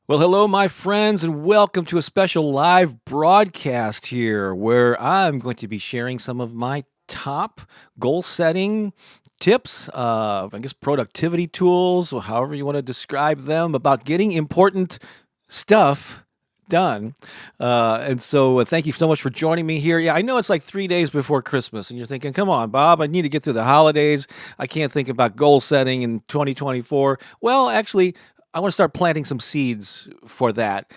Well, hello, my friends, and welcome to a special live broadcast here where I'm going to be sharing some of my top goal setting tips, I guess productivity tools, or however you want to describe them, about getting important stuff done. And so thank you so much for joining me here. Yeah, I know it's like 3 days before Christmas, and you're thinking, come on, Bob, I need to get through the holidays. I can't think about goal setting in 2024. Well, actually, I want to start planting some seeds for that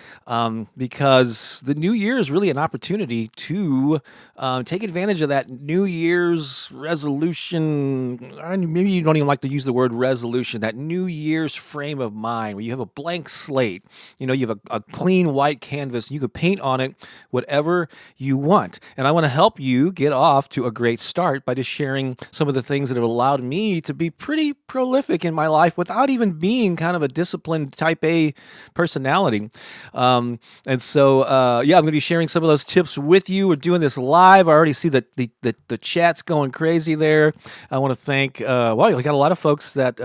because the new year is really an opportunity to take advantage of that New Year's resolution. Maybe you don't even like to use the word resolution, that New Year's frame of mind where you have a blank slate. You know, you have a clean white canvas. You could paint on it whatever you want. And I want to help you get off to a great start by just sharing some of the things that have allowed me to be pretty prolific in my life without even being kind of a disciplined type A personality. And so, I'm going to be sharing some of those tips with you. We're doing this live. I already see that the chat's going crazy there. I want to thank, well, we got a lot of folks that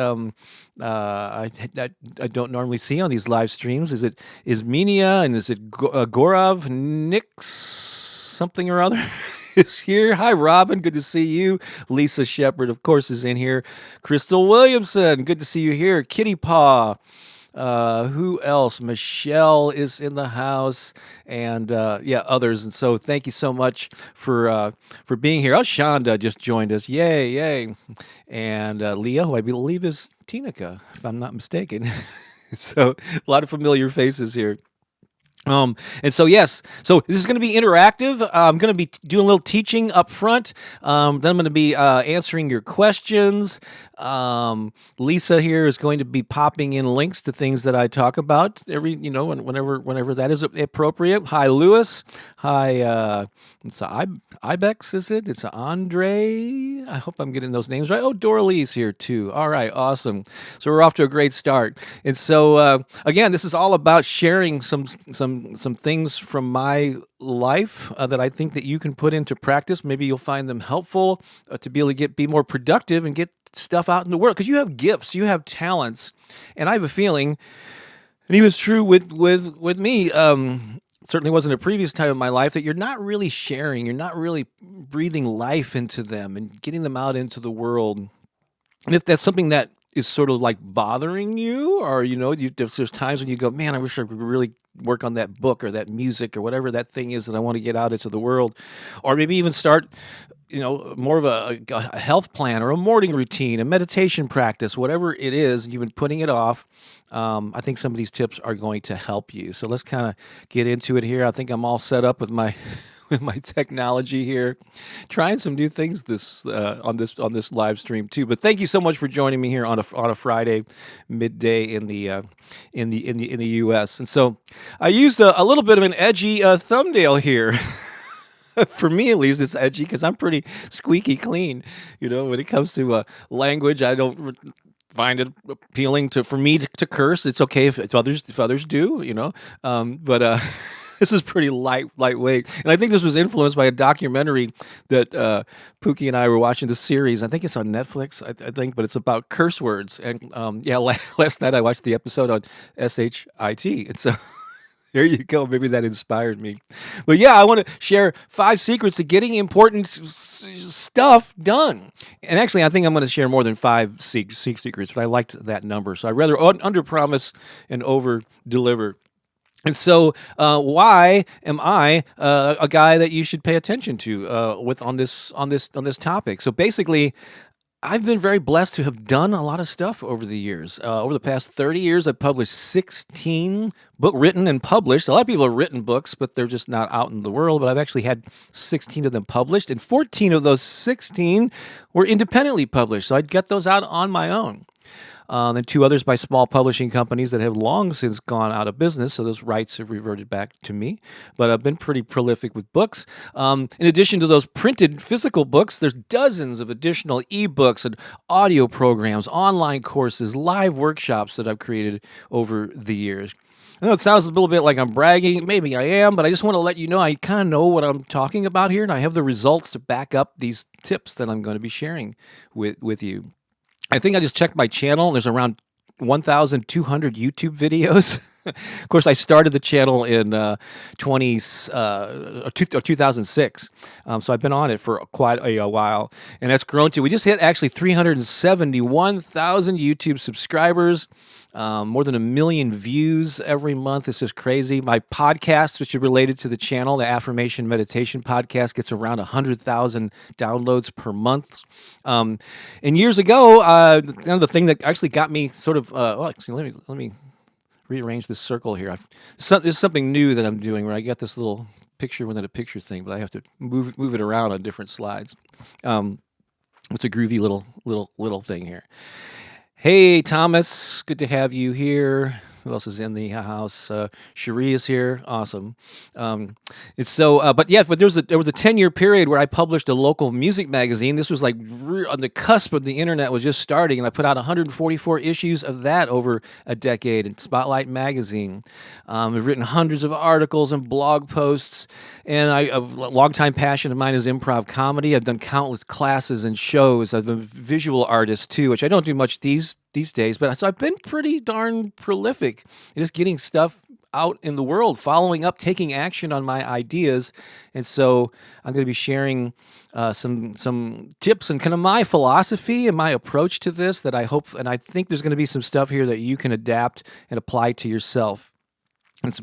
I don't normally see on these live streams. Is it Ismenia and is it Gorov Nix something or other? Is here. Hi, Robin. Good to see you. Lisa Shepard, of course, is in here. Crystal Williamson. Good to see you here. Kitty Paw. Who else? Michelle is in the house, and others. And so, thank you so much for being here. Oh, Shonda just joined us. Yay, yay! And Leah, who I believe is Tinica, if I'm not mistaken. So, a lot of familiar faces here. And so yes, so this is going to be interactive. I'm going to be doing a little teaching up front. Then I'm going to be answering your questions. Lisa here is going to be popping in links to things that I talk about whenever that is appropriate. Hi, Lewis. Hi, it's Ibex, is it? It's Andre. I hope I'm getting those names right. Oh, Doralee's here too. All right, awesome. So we're off to a great start. And so again, this is all about sharing some things from my life that I think that you can put into practice. Maybe you'll find them helpful to be able to be more productive and get stuff out in the world because you have gifts, you have talents, and I have a feeling, and it was true with me. Certainly wasn't a previous time in my life that you're not really sharing, you're not really breathing life into them and getting them out into the world. And if that's something that is sort of like bothering you, or there's times when you go, man, I wish I could really work on that book or that music or whatever that thing is that I want to get out into the world, or maybe even start, more of a health plan or a morning routine, a meditation practice, whatever it is, and you've been putting it off. I think some of these tips are going to help you. So let's kind of get into it here. I think I'm all set up with my with my technology here, trying some new things on this live stream too. But thank you so much for joining me here on a Friday midday in the U.S. And so I used a little bit of an edgy thumbnail here. For me, at least, it's edgy because I'm pretty squeaky clean. When it comes to language, I don't find it appealing for me to curse. It's okay if others do. But this is pretty lightweight, and I think this was influenced by a documentary that Pookie and I were watching. The series, I think it's on Netflix. I think, but it's about curse words. And last night I watched the episode on shit, and so. There you go. Maybe that inspired me. But yeah, I want to share 5 secrets to getting important stuff done. And actually, I think I'm going to share more than 5 secrets, but I liked that number. So I'd rather under promise and over deliver. And so, why am I a guy that you should pay attention to on this topic? So basically, I've been very blessed to have done a lot of stuff over the years. Over the past 30 years, I've published 16 written and published. A lot of people have written books, but they're just not out in the world. But I've actually had 16 of them published, and 14 of those 16 were independently published. So I'd get those out on my own. And 2 others by small publishing companies that have long since gone out of business, so those rights have reverted back to me. But I've been pretty prolific with books. In addition to those printed physical books, there's dozens of additional ebooks and audio programs, online courses, live workshops that I've created over the years. I know it sounds a little bit like I'm bragging. Maybe I am, but I just want to let you know I kind of know what I'm talking about here, and I have the results to back up these tips that I'm going to be sharing with you. I think I just checked my channel, and there's around 1,200 YouTube videos Of course, I started the channel in 2006, so I've been on it for quite a while, and that's grown to. We just hit actually 371,000 YouTube subscribers, more than 1 million views every month. It's just crazy. My podcast, which is related to the channel, the Affirmation Meditation podcast, gets around 100,000 downloads per month. And years ago, the thing that actually got me sort of, actually, let me rearrange this circle here. There's something new that I'm doing where I get this little picture within a picture thing, but I have to move it around on different slides. It's a groovy little thing here. Hey, Thomas, good to have you here. Who else is in the house? Cherie is here. Awesome. It's so, but there was a 10-year period where I published a local music magazine. This was like on the cusp of the internet was just starting, and I put out 144 issues of that over a decade in Spotlight magazine. I've written hundreds of articles and blog posts, and a longtime passion of mine is improv comedy. I've done countless classes and shows. I'm a visual artist too, which I don't do much these days, but so I've been pretty darn prolific in just getting stuff out in the world, following up, taking action on my ideas. And so I'm going to be sharing some tips and kind of my philosophy and my approach to this that I hope, and I think there's going to be some stuff here that you can adapt and apply to yourself.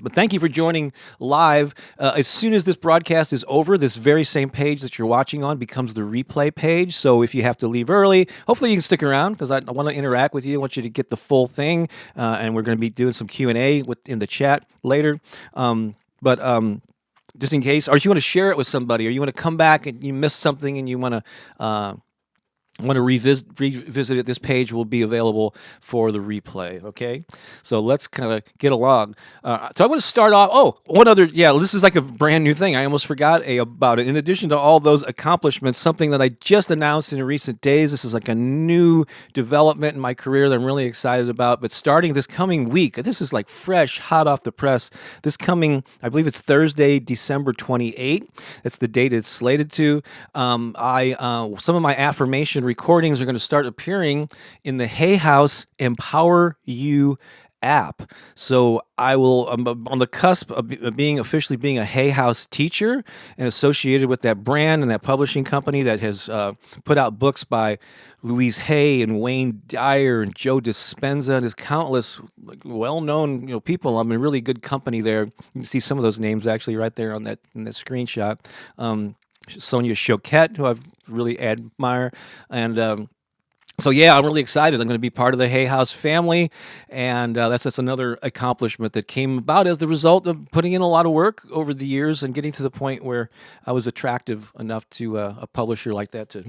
But thank you for joining live. As soon as this broadcast is over, this very same page that you're watching on becomes the replay page. So if you have to leave early, hopefully you can stick around because I want to interact with you. I want you to get the full thing. And we're going to be doing some Q&A in the chat later. But just in case, or if you want to share it with somebody, or you want to come back and you missed something and you want to revisit it, this page will be available for the replay, okay? So let's kind of get along. So I want to start off, this is like a brand new thing. I almost forgot about it. In addition to all those accomplishments, something that I just announced in recent days, this is like a new development in my career that I'm really excited about, but starting this coming week, this is like fresh, hot off the press, this coming, I believe it's Thursday, December 28th. That's the date it's slated to. Some of my affirmation recordings are going to start appearing in the Hay House Empower You app. So I'm on the cusp of officially being a Hay House teacher and associated with that brand and that publishing company that has put out books by Louise Hay and Wayne Dyer and Joe Dispenza and there's countless well-known people. I'm in really good company there. You can see some of those names actually right there on that screenshot. Sonia Choquette, who I really admire, and so yeah, I'm really excited. I'm going to be part of the Hay House family, and that's another accomplishment that came about as the result of putting in a lot of work over the years and getting to the point where I was attractive enough to a publisher like that to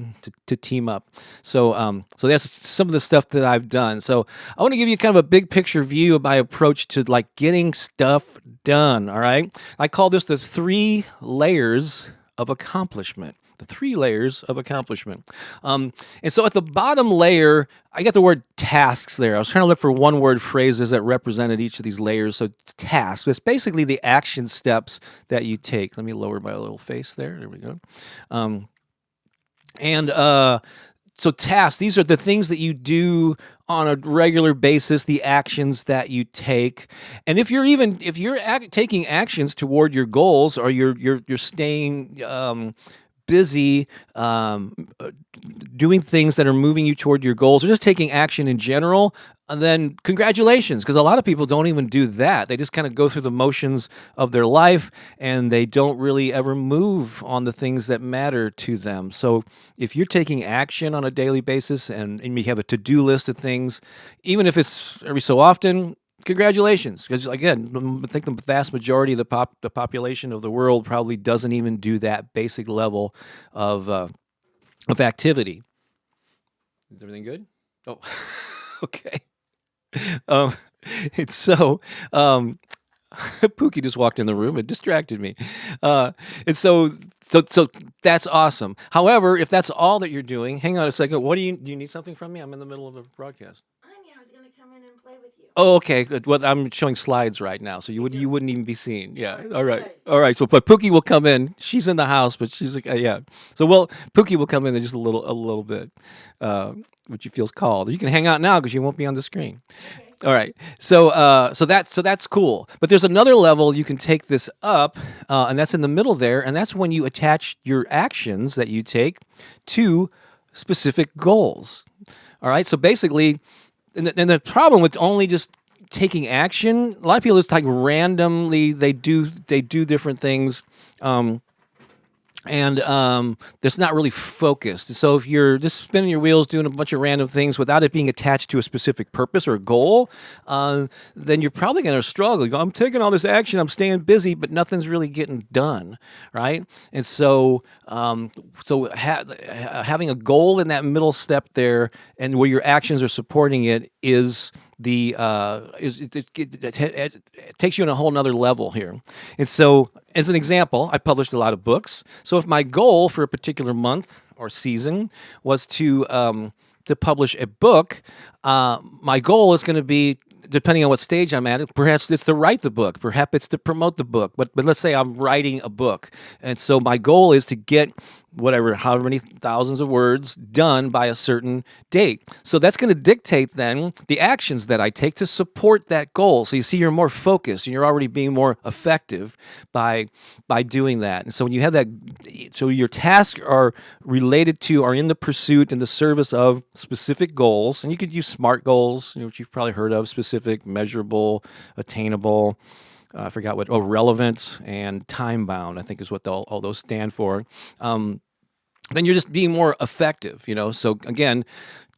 team up. So that's some of the stuff that I've done. So I want to give you kind of a big picture view of my approach to like getting stuff done. All right, I call this the 3 layers of accomplishment. The 3 layers of accomplishment. And so at the bottom layer, I got the word tasks there. I was trying to look for one-word phrases that represented each of these layers. So it's tasks. It's basically the action steps that you take. Let me lower my little face there. There we go. So tasks, these are the things that you do on a regular basis, the actions that you take. And if you're taking actions toward your goals, or you're staying busy doing things that are moving you toward your goals, or just taking action in general, then congratulations, because a lot of people don't even do that. They just kind of go through the motions of their life, and they don't really ever move on the things that matter to them. So if you're taking action on a daily basis and you have a to-do list of things, even if it's every so often, congratulations, because again, I think the vast majority of the population of the world probably doesn't even do that basic level of activity. Is everything good? Oh, okay. It's so Pookie just walked in the room and distracted me. And so that's awesome. However, if that's all that you're doing, hang on a second. Do you need something from me? I'm in the middle of a broadcast. I was going to come in and play with you. Oh, okay. Good. Well, I'm showing slides right now, so you wouldn't even be seen. Yeah. All right. Good. All right. So, but Pookie will come in. She's in the house, but she's like, yeah. So, Pookie will come in just a little bit, which she feels called. You can hang out now because you won't be on the screen. Okay. All right. So that's cool. But there's another level you can take this up, and that's in the middle there, and that's when you attach your actions that you take to specific goals. All right. So basically, and the problem with only just taking action, a lot of people just like randomly they do different things. And that's not really focused. So if you're just spinning your wheels, doing a bunch of random things without it being attached to a specific purpose or goal, then you're probably going to struggle. You go, I'm taking all this action, I'm staying busy, but nothing's really getting done, right? And having a goal in that middle step there, and where your actions are supporting it, is the it takes you on a whole nother level here. And so, as an example, I published a lot of books. So if my goal for a particular month or season was to publish a book, my goal is going to be, depending on what stage I'm at, perhaps it's to write the book, perhaps it's to promote the book. But let's say I'm writing a book, and so my goal is to get whatever, however many thousands of words done by a certain date. So that's going to dictate then the actions that I take to support that goal. So you see, you're more focused and you're already being more effective by doing that. And so when you have that, so your tasks are in the pursuit and the service of specific goals, and you could use SMART goals, which you've probably heard of: specific, measurable, attainable. I forgot what. Oh, relevant and time bound, I think, is what all those stand for. Then you're just being more effective, So again,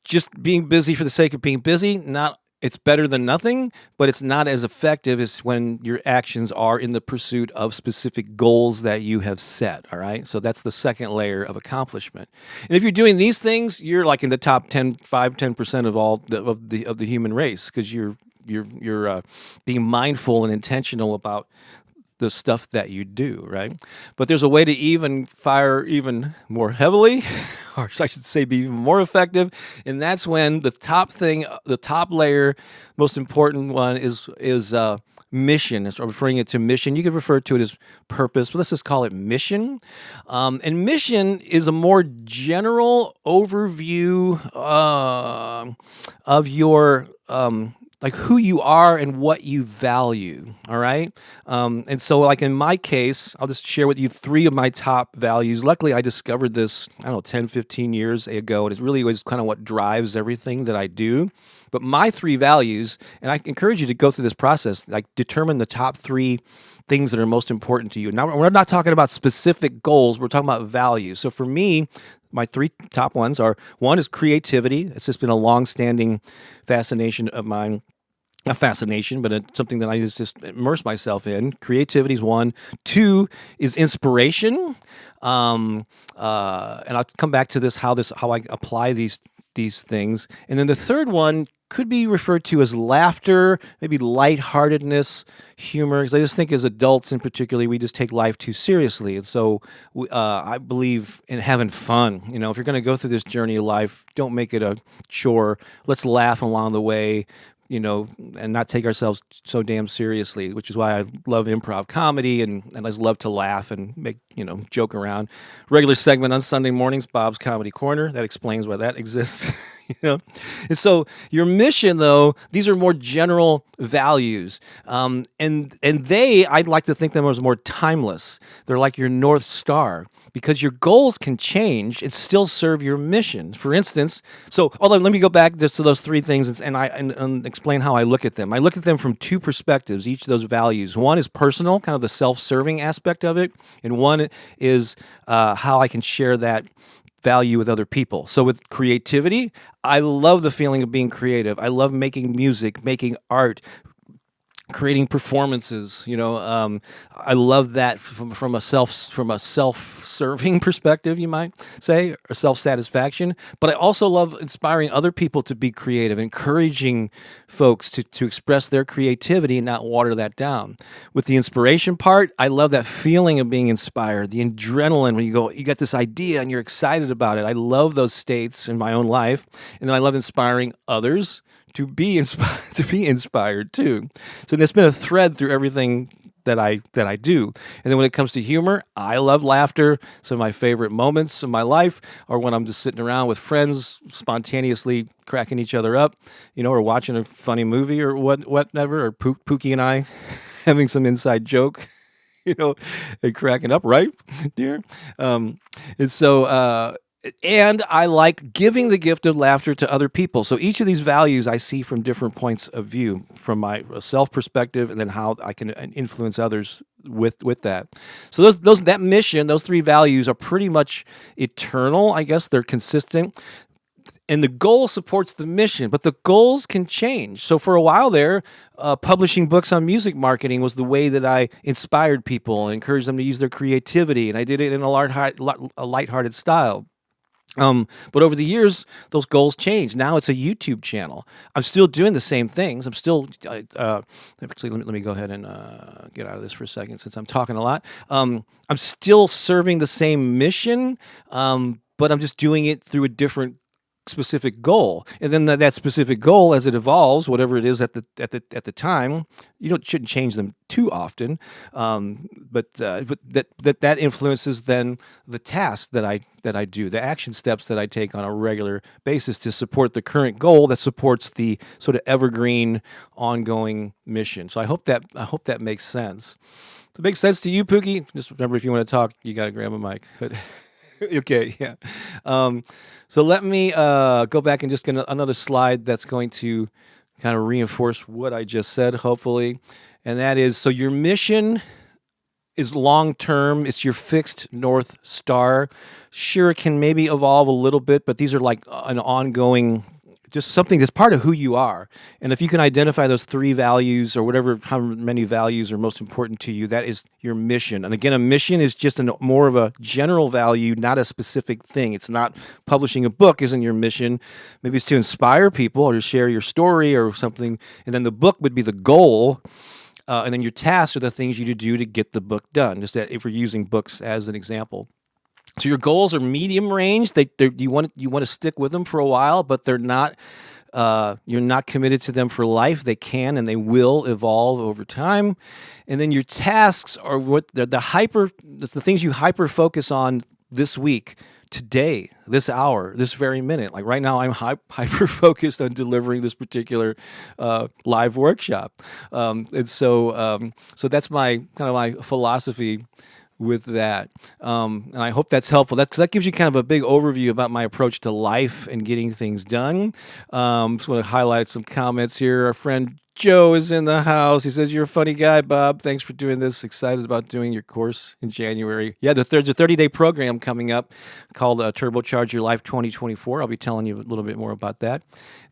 just being busy for the sake of being busy, not it's better than nothing, but it's not as effective as when your actions are in the pursuit of specific goals that you have set. All right. So that's the second layer of accomplishment. And if you're doing these things, you're like in the top 10% of all of the human race, because you're being mindful and intentional about the stuff that you do, right? But there's a way to even fire even more heavily, or I should say be even more effective, and that's when the top layer, most important one is mission. It's referring it to mission. You could refer to it as purpose, but let's just call it mission. And mission is a more general overview of your like who you are and what you value. All right. And so, like in my case, I'll just share with you three of my top values. Luckily, I discovered this, I don't know, 10, 15 years ago, and it really was kind of what drives everything that I do. But my three values, and I encourage you to go through this process, like determine the top three things that are most important to you. Now, we're not talking about specific goals, we're talking about values. So for me, my three top ones are: one is creativity. It's just been a long-standing fascination of mine. Not fascination, but it's something that I just immerse myself in. Creativity is one. Two is inspiration, and I'll come back to this how I apply these things. And then the third one could be referred to as laughter, maybe lightheartedness, humor, because I just think as adults in particular, we just take life too seriously. And so I believe in having fun. If you're going to go through this journey of life, don't make it a chore. Let's laugh along the way, and not take ourselves so damn seriously, which is why I love improv comedy, and I just love to laugh and make, joke around. Regular segment on Sunday mornings, Bob's Comedy Corner. That explains why that exists. And so your mission, though, these are more general values, and I'd like to think them as more timeless. They're like your North Star, because your goals can change and still serve your mission. For instance, let me go back just to those three things and explain how I look at them. I look at them from two perspectives, each of those values. One is personal, kind of the self-serving aspect of it, and one is how I can share that value with other people. So with creativity, I love the feeling of being creative. I love making music, making art, creating performances. I love that from a self-serving perspective, you might say, or self-satisfaction. But I also love inspiring other people to be creative, encouraging folks to express their creativity and not water that down. With the inspiration part, I love that feeling of being inspired, the adrenaline when you got this idea and you're excited about it. I love those states in my own life, and then I love inspiring others to be inspired too. So there's been a thread through everything that I do. And then when it comes to humor, I love laughter. Some of my favorite moments of my life are when I'm just sitting around with friends, spontaneously cracking each other up, or watching a funny movie or whatever, or Pookie and I having some inside joke, and cracking up, right, dear? And so, and I like giving the gift of laughter to other people. So each of these values I see from different points of view, from my self perspective, and then how I can influence others with that. So that mission, those three values are pretty much eternal. I guess they're consistent, and the goal supports the mission, but the goals can change. So for a while there, publishing books on music marketing was the way that I inspired people and encouraged them to use their creativity, and I did it in a lighthearted style. But over the years, those goals changed. Now it's a YouTube channel. I'm still doing the same things. I'm still actually let me go ahead and get out of this for a second since I'm talking a lot. I'm still serving the same mission, but I'm just doing it through a different specific goal, and then that specific goal, as it evolves, whatever it is at the time, shouldn't change them too often, but that influences then the tasks that I do, the action steps that I take on a regular basis to support the current goal that supports the sort of evergreen, ongoing mission. So I hope that makes sense. Does it make sense to you, Pookie? Just remember, if you want to talk, you got to grab a mic. Okay, yeah. So let me go back and just get another slide that's going to kind of reinforce what I just said, hopefully. And that is, so your mission is long term. It's your fixed North Star. Sure, it can maybe evolve a little bit, but these are like an ongoing, just something that's part of who you are. And if you can identify those three values, or how many values are most important to you, that is your mission. And again, a mission is just more of a general value, not a specific thing. It's not publishing a book isn't your mission. Maybe it's to inspire people or to share your story or something. And then the book would be the goal. And then your tasks are the things you do to get the book done, just if we're using books as an example. So your goals are medium range. You want to stick with them for a while, but they're not. You're not committed to them for life. They can and they will evolve over time. And then your tasks are It's the things you hyper focus on this week, today, this hour, this very minute. Like right now, I'm hyper focused on delivering this particular live workshop, and so that's my kind of my philosophy with that. And I hope that's helpful. That gives you kind of a big overview about my approach to life and getting things done. Just want to highlight some comments here. Our friend Joe is in the house. He says, "You're a funny guy, Bob. Thanks for doing this. Excited about doing your course in January." Yeah, there's a 30-day program coming up called Turbocharge Your Life 2024. I'll be telling you a little bit more about that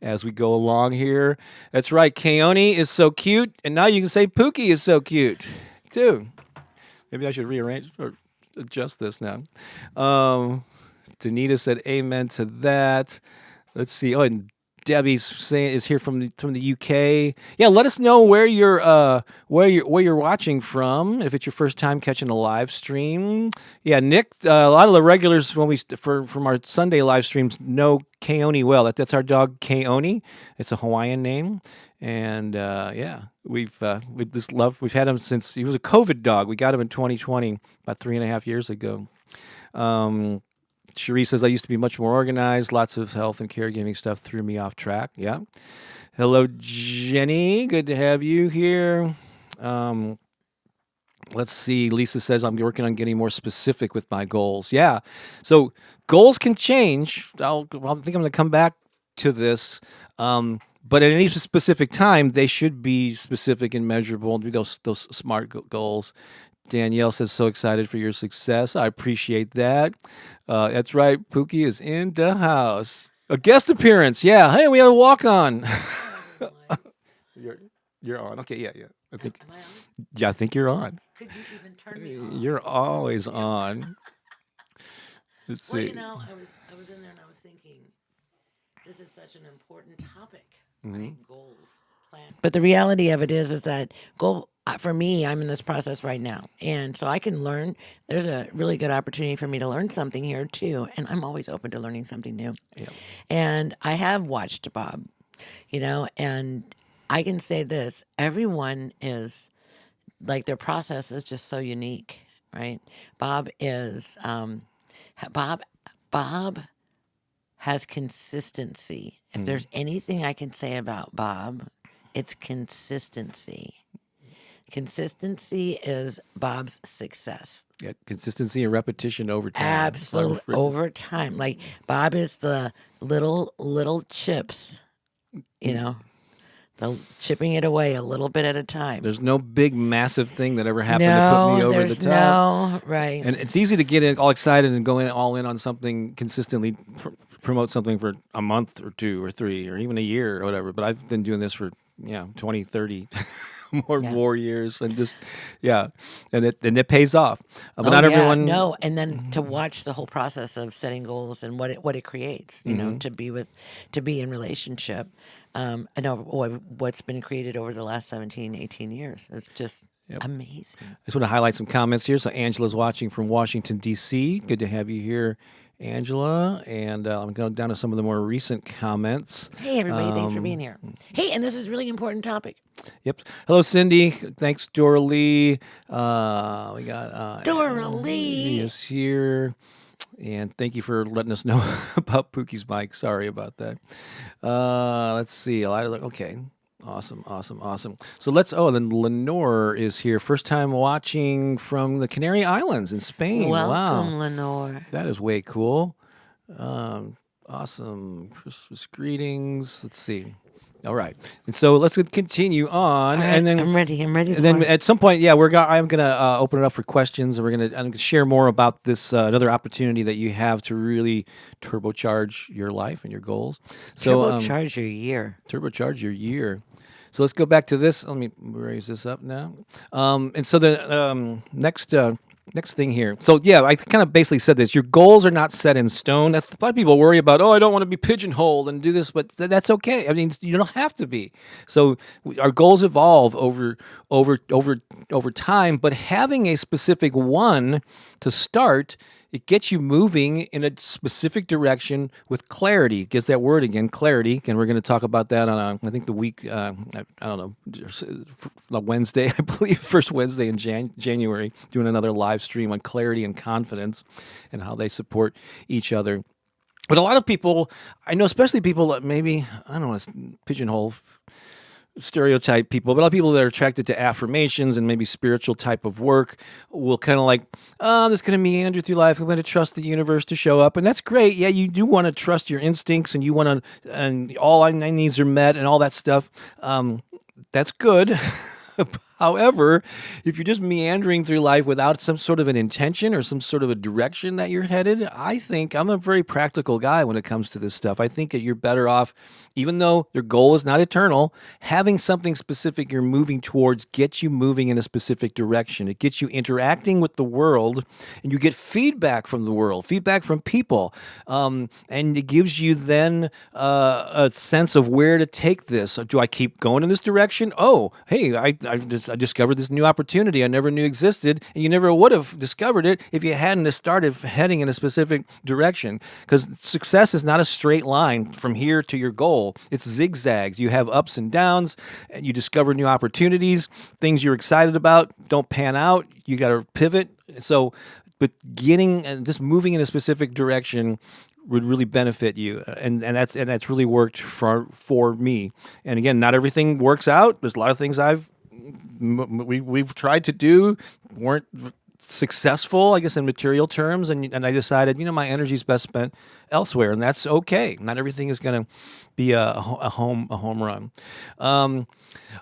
as we go along here. That's right. Keone is so cute. And now you can say Pookie is so cute, too. Maybe I should rearrange or adjust this now. Danita said amen to that. Let's see. Oh, and Debbie's saying is here from the UK. Yeah, let us know where you're watching from. If it's your first time catching a live stream. Yeah, Nick. A lot of the regulars from our Sunday live streams know Keone well. That's our dog Keone. It's a Hawaiian name. And yeah, we've had him since he was a COVID dog. We got him in 2020, about 3.5 years ago. Cherie says, I used to be much more organized. Lots of health and caregiving stuff threw me off track. Yeah. Hello, Jenny. Good to have you here. Let's see. Lisa says, I'm working on getting more specific with my goals. Yeah. So goals can change. I think I'm going to come back to this. But at any specific time, they should be specific and measurable and be those SMART goals. Danielle says, so excited for your success. I appreciate that. That's right. Pookie is in the house. A guest appearance. Yeah. Hey, we had a walk on. You're on. Okay. Yeah. I think. Am I on? Yeah, I think you're on. Could you even turn me on? You're always on. Let's see. Well, I was in there and I was thinking, this is such an important topic. Right? Goals, plan. But the reality of it is that for me, I'm in this process right now, and so I can learn. There's a really good opportunity for me to learn something here too, and I'm always open to learning something new. Yeah. And I have watched Bob, and I can say this: everyone is like their process is just so unique, right? Bob is Bob Bob has consistency. If there's anything I can say about Bob, it's consistency. Consistency is Bob's success. Yeah, consistency and repetition over time. Absolutely over time. Like Bob is the little chips, you know, the chipping it away a little bit at a time. There's no big massive thing that ever happened to put me over the top. No, right. And it's easy to get all excited and go all in on something consistently, promote something for a month or 2 or 3 or even a year or whatever. But I've been doing this for 20, 30 more years, and just and it pays off. But not everyone. No, and then to watch the whole process of setting goals and what it creates, you know, to be in relationship. I know what's been created over the last 17, 18 years. It's just amazing. I just want to highlight some comments here. So Angela's watching from Washington, D.C. Good to have you here, Angela. And I'm going down to some of the more recent comments. Hey, everybody. Thanks for being here. Hey, and this is a really important topic. Yep. Hello, Cindy. Thanks, Dora Lee. We got Dora Lee is here. And thank you for letting us know about Pookie's mic. Sorry about that. Let's see. Okay. Awesome. So then Lenore is here. First time watching from the Canary Islands in Spain. Welcome, wow. Lenore. That is way cool. Awesome. Christmas greetings. Let's see. All right, and so let's continue on, right, and then I'm ready. And then at some point, I'm gonna open it up for questions, and I'm gonna share more about this another opportunity that you have to really turbocharge your life and your goals. So turbocharge your year. Turbocharge your year. So let's go back to this. Let me raise this up now. And so the next thing here. So I kind of basically said this. Your goals are not set in stone. That's a lot of people worry about. Oh, I don't want to be pigeonholed and do this, but that's okay. I mean, you don't have to be. So our goals evolve over time. But having a specific one to start, it gets you moving in a specific direction with clarity. It gets that word again, clarity. And we're going to talk about that on, I think, the week, I don't know, Wednesday, I believe, first Wednesday in January, doing another live stream on clarity and confidence and how they support each other. But a lot of people, I know, especially people that maybe, I don't want to pigeonhole stereotype people, but a lot of people that are attracted to affirmations and maybe spiritual type of work will kind of like, oh, I'm just going to meander through life. I'm going to trust the universe to show up. And that's great. Yeah, you do want to trust your instincts and you want to, and all my needs are met and all that stuff. That's good. However, if you're just meandering through life without some sort of an intention or some sort of a direction that you're headed, I think I'm a very practical guy when it comes to this stuff. I think that you're better off, even though your goal is not eternal, having something specific you're moving towards gets you moving in a specific direction. It gets you interacting with the world, and you get feedback from the world, feedback from people, and it gives you then a sense of where to take this. Do I keep going in this direction? Oh, hey, I discovered this new opportunity I never knew existed, and you never would have discovered it if you hadn't started heading in a specific direction. Because success is not a straight line from here to your goal. It's zigzags. You have ups and downs, and you discover new opportunities. Things you're excited about don't pan out. You got to pivot. So, but getting and just moving in a specific direction would really benefit you, and that's really worked for me. And again, not everything works out. There's a lot of things we've tried to do weren't successful, I guess, in material terms, and I decided, my energy is best spent elsewhere, and that's okay. Not everything is going to be a home run.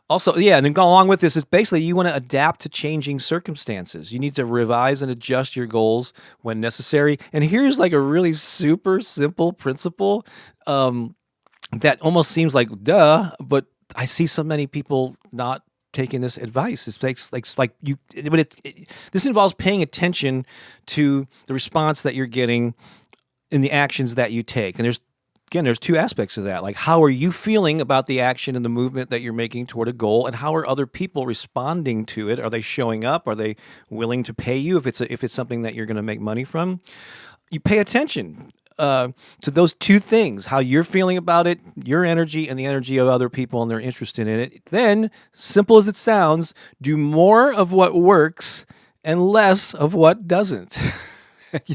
Also, and then go along with this is basically you want to adapt to changing circumstances. You need to revise and adjust your goals when necessary. And here's like a really super simple principle that almost seems like duh, but I see so many people not taking this advice. It's like you, but this involves paying attention to the response that you're getting in the actions that you take. And there's two aspects of that. Like, how are you feeling about the action and the movement that you're making toward a goal, and how are other people responding to it? Are they showing up? Are they willing to pay you if it's something that you're going to make money from? You pay attention. to those two things, how you're feeling about it, your energy, and the energy of other people and their interest in it. Then, simple as it sounds, do more of what works and less of what doesn't.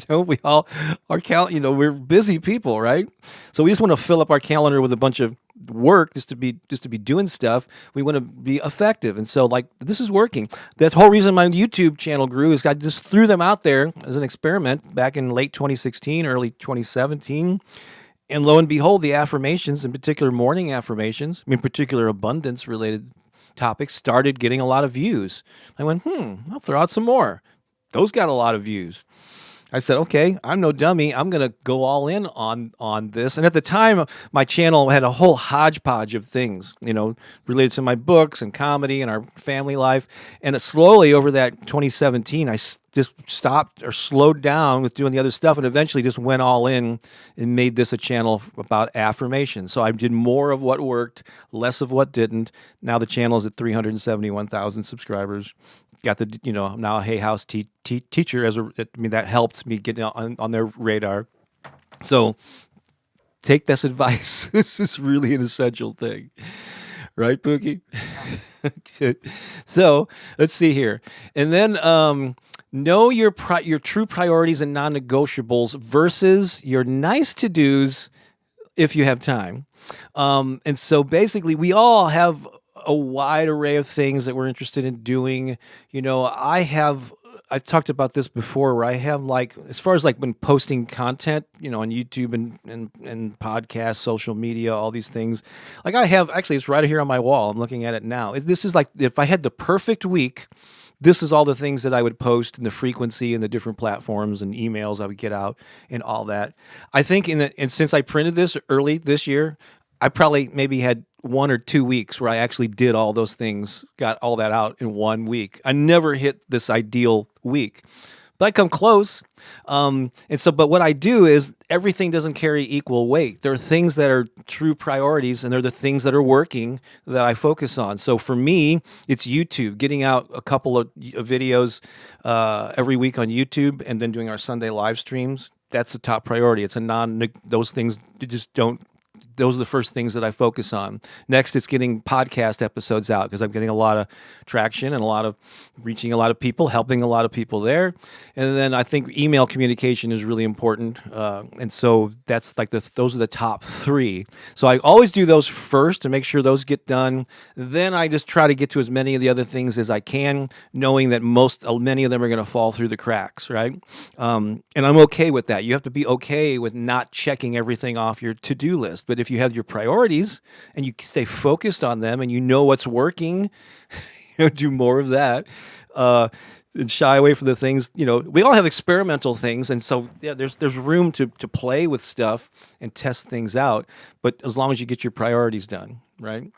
We all we're busy people, right? So we just want to fill up our calendar with a bunch of work just to be doing stuff. We want to be effective, and so like this is working. That's the whole reason my YouTube channel grew is I just threw them out there as an experiment back in late 2016, early 2017. And lo and behold, the affirmations, in particular morning affirmations, in particular abundance related topics, started getting a lot of views. I went, I'll throw out some more. Those got a lot of views. I said, okay, I'm no dummy. I'm going to go all in on this. And at the time, my channel had a whole hodgepodge of things, related to my books and comedy and our family life. And slowly over that 2017, just stopped or slowed down with doing the other stuff and eventually just went all in and made this a channel about affirmation. So I did more of what worked, less of what didn't. Now the channel is at 371,000 subscribers. Got the now a Hay House teacher that helped me get on their radar. So take this advice. This is really an essential thing, right, Pookie? Okay. So let's see here, and then know your true priorities and non-negotiables versus your nice to dos if you have time. And so basically, we all have a wide array of things that we're interested in doing. I've talked about this before where I have as far as when posting content, on YouTube and podcasts, social media, all these things, I have, actually it's right here on my wall. I'm looking at it now. This is if I had the perfect week, this is all the things that I would post and the frequency and the different platforms and emails I would get out and all that. I think and since I printed this early this year, I probably maybe had 1 or 2 weeks where I actually did all those things, got all that out in 1 week. I never hit this ideal week, but I come close. But what I do is everything doesn't carry equal weight. There are things that are true priorities, and they're the things that are working that I focus on. So for me, it's YouTube, getting out a couple of videos every week on YouTube, and then doing our Sunday live streams. That's a top priority. It's those things just don't. Those are the first things that I focus on. Next, it's getting podcast episodes out because I'm getting a lot of traction and reaching a lot of people, helping a lot of people there. And then I think email communication is really important. And so that's those are the top 3. So I always do those first to make sure those get done. Then I just try to get to as many of the other things as I can, knowing that many of them are going to fall through the cracks, right? And I'm okay with that. You have to be okay with not checking everything off your to-do list. But if you have your priorities and you stay focused on them and you know what's working, do more of that. And shy away from the things, we all have experimental things. And so, yeah, there's room to play with stuff and test things out. But as long as you get your priorities done, right?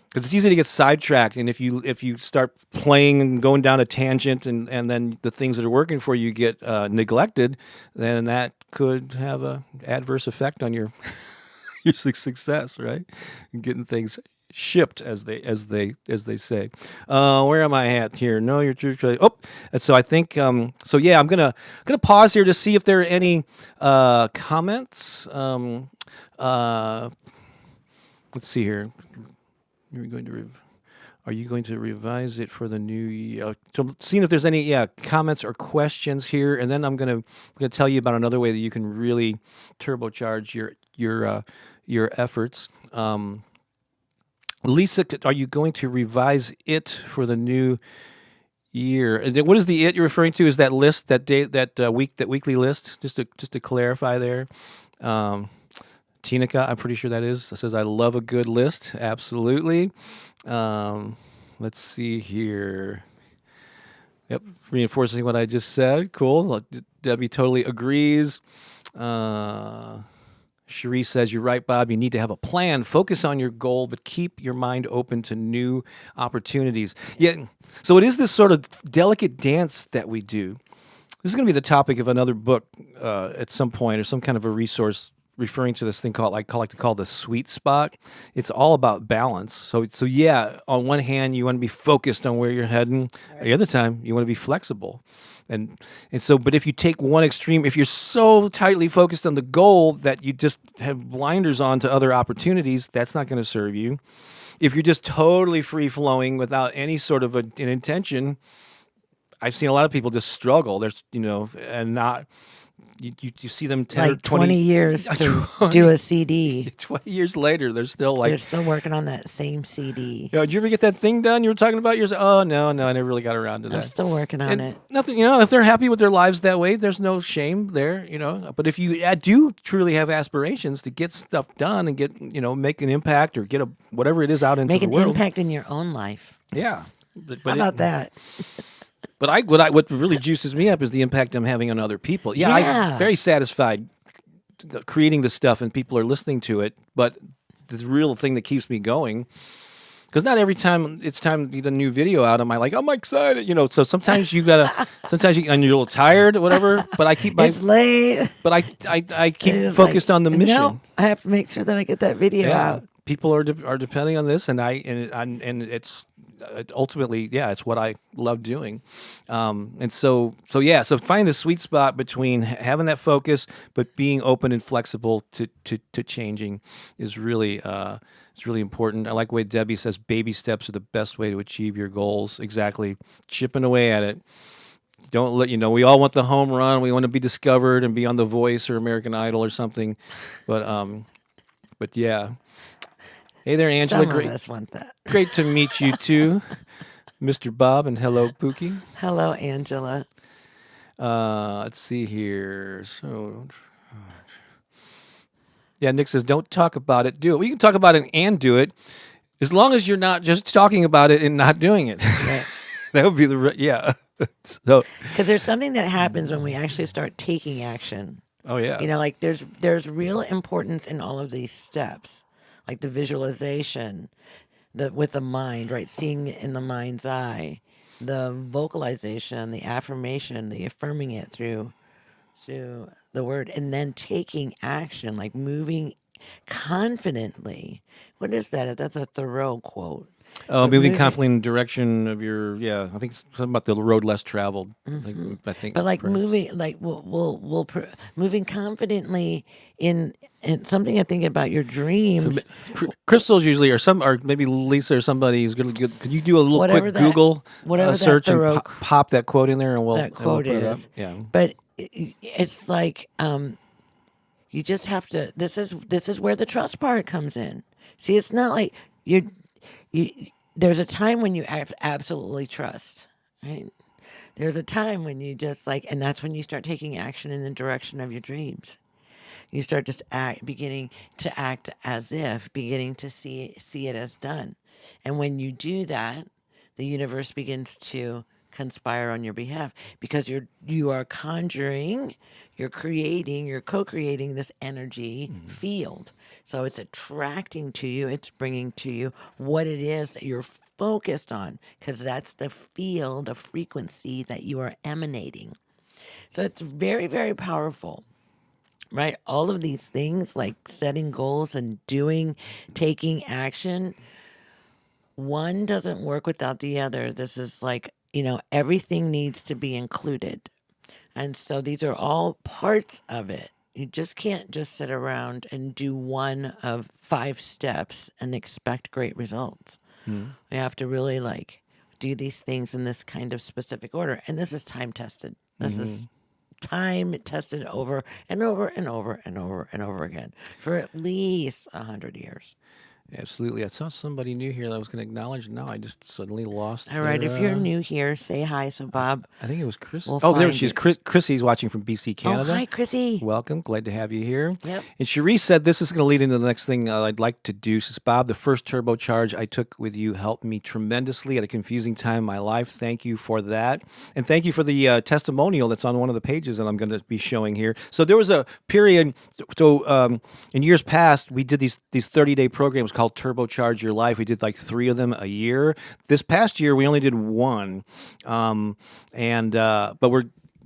Because it's easy to get sidetracked. And if you start playing and going down a tangent and then the things that are working for you get neglected, then that could have an adverse effect on your your success, right? And getting things shipped, as they say. Where am I at here? No, you're true. Oh, and so I think so. Yeah, I'm gonna pause here to see if there are any comments. Let's see here. Are you going to revise it for the new year? So seeing if there's any comments or questions here, and then I'm gonna tell you about another way that you can really turbocharge your efforts. Lisa, are you going to revise it for the new year? And then what is the it you're referring to? Is that list, that day, that weekly list? Just to clarify there. Tinica, I'm pretty sure that is. It says, I love a good list. Absolutely. Let's see here. Yep, reinforcing what I just said. Cool. Debbie totally agrees. Cherie says, you're right, Bob. You need to have a plan. Focus on your goal, but keep your mind open to new opportunities. Yeah. So it is this sort of delicate dance that we do. This is going to be the topic of another book at some point, or some kind of a resource referring to this thing called like to call the sweet spot. It's all about balance. So yeah, on one hand you want to be focused on where you're heading. The other time you want to be flexible. And so, but if you take one extreme, if you're so tightly focused on the goal that you just have blinders on to other opportunities, that's not going to serve you. If you're just totally free flowing without any sort of an intention, I've seen a lot of people just struggle. There's, and not. You see them 10 or Like 20 years to 20 do a CD. 20 years later, they're still They're still working on that same CD. Did you ever get that thing done you were talking about? Oh, no, I never really got around to that. I'm still working on it. Nothing, if they're happy with their lives that way, there's no shame there, But if you do truly have aspirations to get stuff done and get, make an impact or get whatever it is out into the world. Make an impact in your own life. Yeah. How about that? But what really juices me up is the impact I'm having on other people. Yeah. I'm very satisfied creating this stuff and people are listening to it. But the real thing that keeps me going, because not every time it's time to get a new video out, I'm excited, So sometimes and you're a little tired or whatever. But I keep it's late. But I keep focused on the mission. No, I have to make sure that I get that video out. People are depending on this, and it's. Ultimately, it's what I love doing, and so find the sweet spot between having that focus but being open and flexible to changing is really it's really important. I like the way Debbie says baby steps are the best way to achieve your goals. Exactly, chipping away at it. Don't let we all want the home run. We want to be discovered and be on The Voice or American Idol or something, but yeah. Hey there, Angela. Some of us want that. Great to meet you too, Mr. Bob, and hello, Pookie. Hello, Angela. Let's see here. So, yeah, Nick says, don't talk about it, do it. We can talk about it and do it, as long as you're not just talking about it and not doing it. Right. That would be So, because there's something that happens when we actually start taking action. Oh yeah. Like there's real importance in all of these steps. Like the visualization, with the mind, right? Seeing it in the mind's eye, the vocalization, the affirmation, the affirming it through the word, and then taking action, like moving confidently. What is that? That's a Thoreau quote. Oh, moving confidently in the direction of your, I think it's something about the road less traveled. Mm-hmm. I think. But like moving, like moving confidently in something I think about your dreams. So, Crystals usually, or maybe Lisa or somebody is going to. Could you do a little quick Google search and pop that quote in there, and we'll put it up. Yeah. But it's like you just have to. This is where the trust part comes in. See, it's not like there's a time when you absolutely trust, right? There's a time when you just and that's when you start taking action in the direction of your dreams. You start just beginning to act as if, beginning to see it as done. And when you do that, the universe begins to conspire on your behalf, because you are conjuring, you're creating, you're co-creating this energy field. So it's attracting to you, it's bringing to you what it is that you're focused on, because that's the field of frequency that you are emanating. So it's very, very powerful, right? All of these things like setting goals and taking action, one doesn't work without the other. This is everything needs to be included. And so these are all parts of it. You just can't just sit around and do one of 5 steps and expect great results. You have to really do these things in this kind of specific order. And this is time tested. This is time tested over and over and over and over and over again for at least 100 years. Absolutely. I saw somebody new here that I was going to acknowledge. Now I just suddenly lost. All right. If you're new here, say hi. So, Bob. I think it was Chris. There she is. Chrissy's watching from BC, Canada. Oh, hi, Chrissy. Welcome. Glad to have you here. Yep. And Cherie said this is going to lead into the next thing I'd like to do. Says, Bob, the first turbocharge I took with you helped me tremendously at a confusing time in my life. Thank you for that. And thank you for the testimonial that's on one of the pages that I'm going to be showing here. So there was a period. So in years past, we did these 30-day programs called Turbocharge Your Life. We did 3 of them a year. This past year, we only did 1. But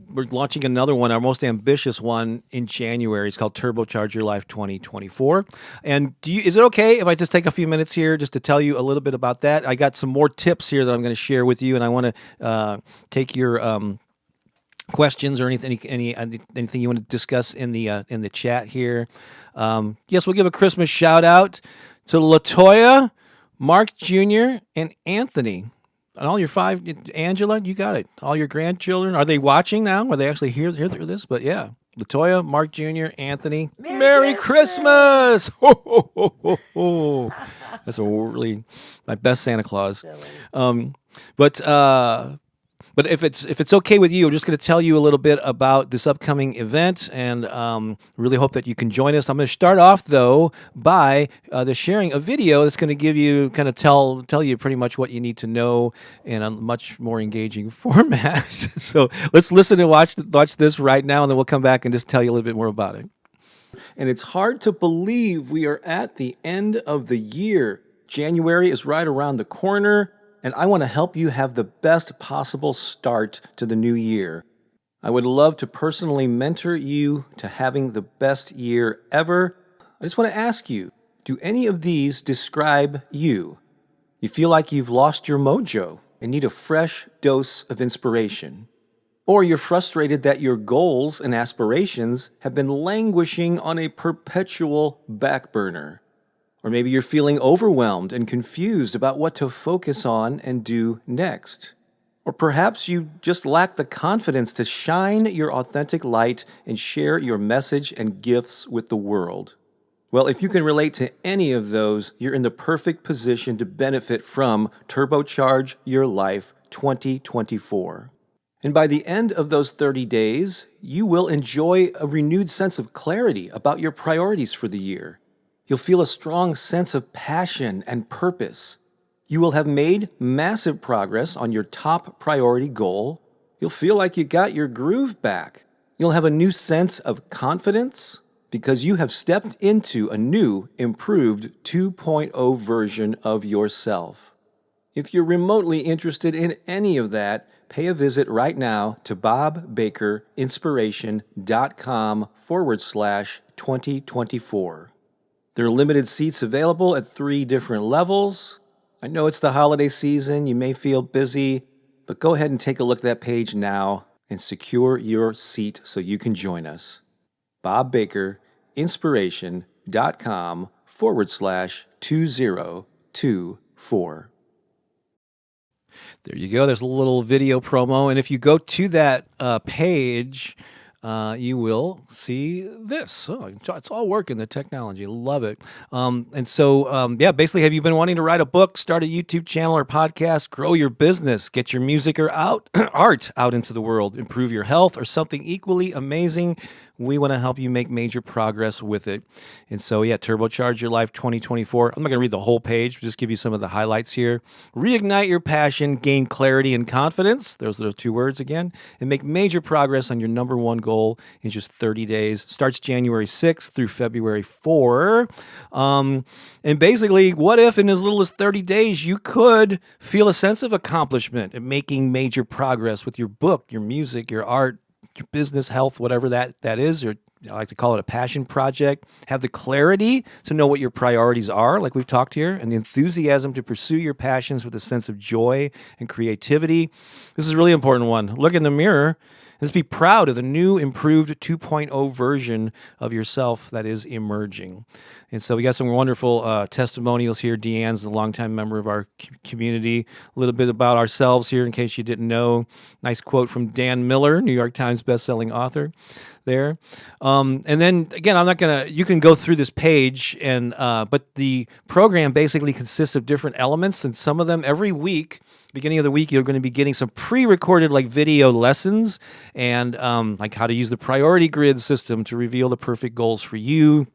we're launching another one, our most ambitious one in January. It's called Turbocharge Your Life 2024. And is it okay if I just take a few minutes here just to tell you a little bit about that? I got some more tips here that I'm going to share with you, and I want to take your questions or anything you want to discuss in the chat here. Yes, we'll give a Christmas shout out to Latoya, Mark Jr., and Anthony. And all your 5, Angela, you got it. All your grandchildren, are they watching now? Are they actually hear this? But yeah, Latoya, Mark Jr., Anthony, Merry Christmas! Ho, ho, ho, ho, ho. That's really my best Santa Claus. But if it's okay with you, I'm just going to tell you a little bit about this upcoming event, and really hope that you can join us. I'm going to start off though by sharing a video that's going to give you kind of tell you pretty much what you need to know in a much more engaging format. So let's listen and watch this right now, and then we'll come back and just tell you a little bit more about it. And it's hard to believe we are at the end of the year. January is right around the corner, and I want to help you have the best possible start to the new year. I would love to personally mentor you to having the best year ever. I just want to ask you, do any of these describe you? You feel like you've lost your mojo and need a fresh dose of inspiration. Or you're frustrated that your goals and aspirations have been languishing on a perpetual back burner. Or maybe you're feeling overwhelmed and confused about what to focus on and do next. Or perhaps you just lack the confidence to shine your authentic light and share your message and gifts with the world. Well, if you can relate to any of those, you're in the perfect position to benefit from Turbocharge Your Life 2024. And by the end of those 30 days, you will enjoy a renewed sense of clarity about your priorities for the year. You'll feel a strong sense of passion and purpose. You will have made massive progress on your top priority goal. You'll feel like you got your groove back. You'll have a new sense of confidence because you have stepped into a new, improved 2.0 version of yourself. If you're remotely interested in any of that, pay a visit right now to bobbakerinspiration.com/2024. There are limited seats available at 3 different levels. I know it's the holiday season, you may feel busy, but go ahead and take a look at that page now and secure your seat so you can join us. bobbakerinspiration.com/2024. There you go. There's a little video promo. And if you go to that page, you will see this. Oh, it's all working, the technology. Love it. Basically, have you been wanting to write a book, start a YouTube channel or podcast, grow your business, get your music or art out into the world, improve your health, or something equally amazing? We want to help you make major progress with it. And so, Turbocharge Your Life 2024. I'm not going to read the whole page, but just give you some of the highlights here. Reignite your passion, gain clarity and confidence. Those are those 2 words again. And make major progress on your number 1 goal in just 30 days. Starts January 6th through February 4. And basically, what if in as little as 30 days you could feel a sense of accomplishment and making major progress with your book, your music, your art, your business, health, whatever that is, or I like to call it a passion project. Have the clarity to know what your priorities are, like we've talked here, and the enthusiasm to pursue your passions with a sense of joy and creativity. This is a really important one. Look in the mirror and just be proud of the new, improved 2.0 version of yourself that is emerging. And so we got some wonderful testimonials here. Deanne's a longtime member of our community. A little bit about ourselves here in case you didn't know. Nice quote from Dan Miller, New York Times bestselling author there. And then again, you can go through this page, but the program basically consists of different elements, and some of them every week, beginning of the week, you're going to be getting some pre-recorded video lessons and like how to use the priority grid system to reveal the perfect goals for you.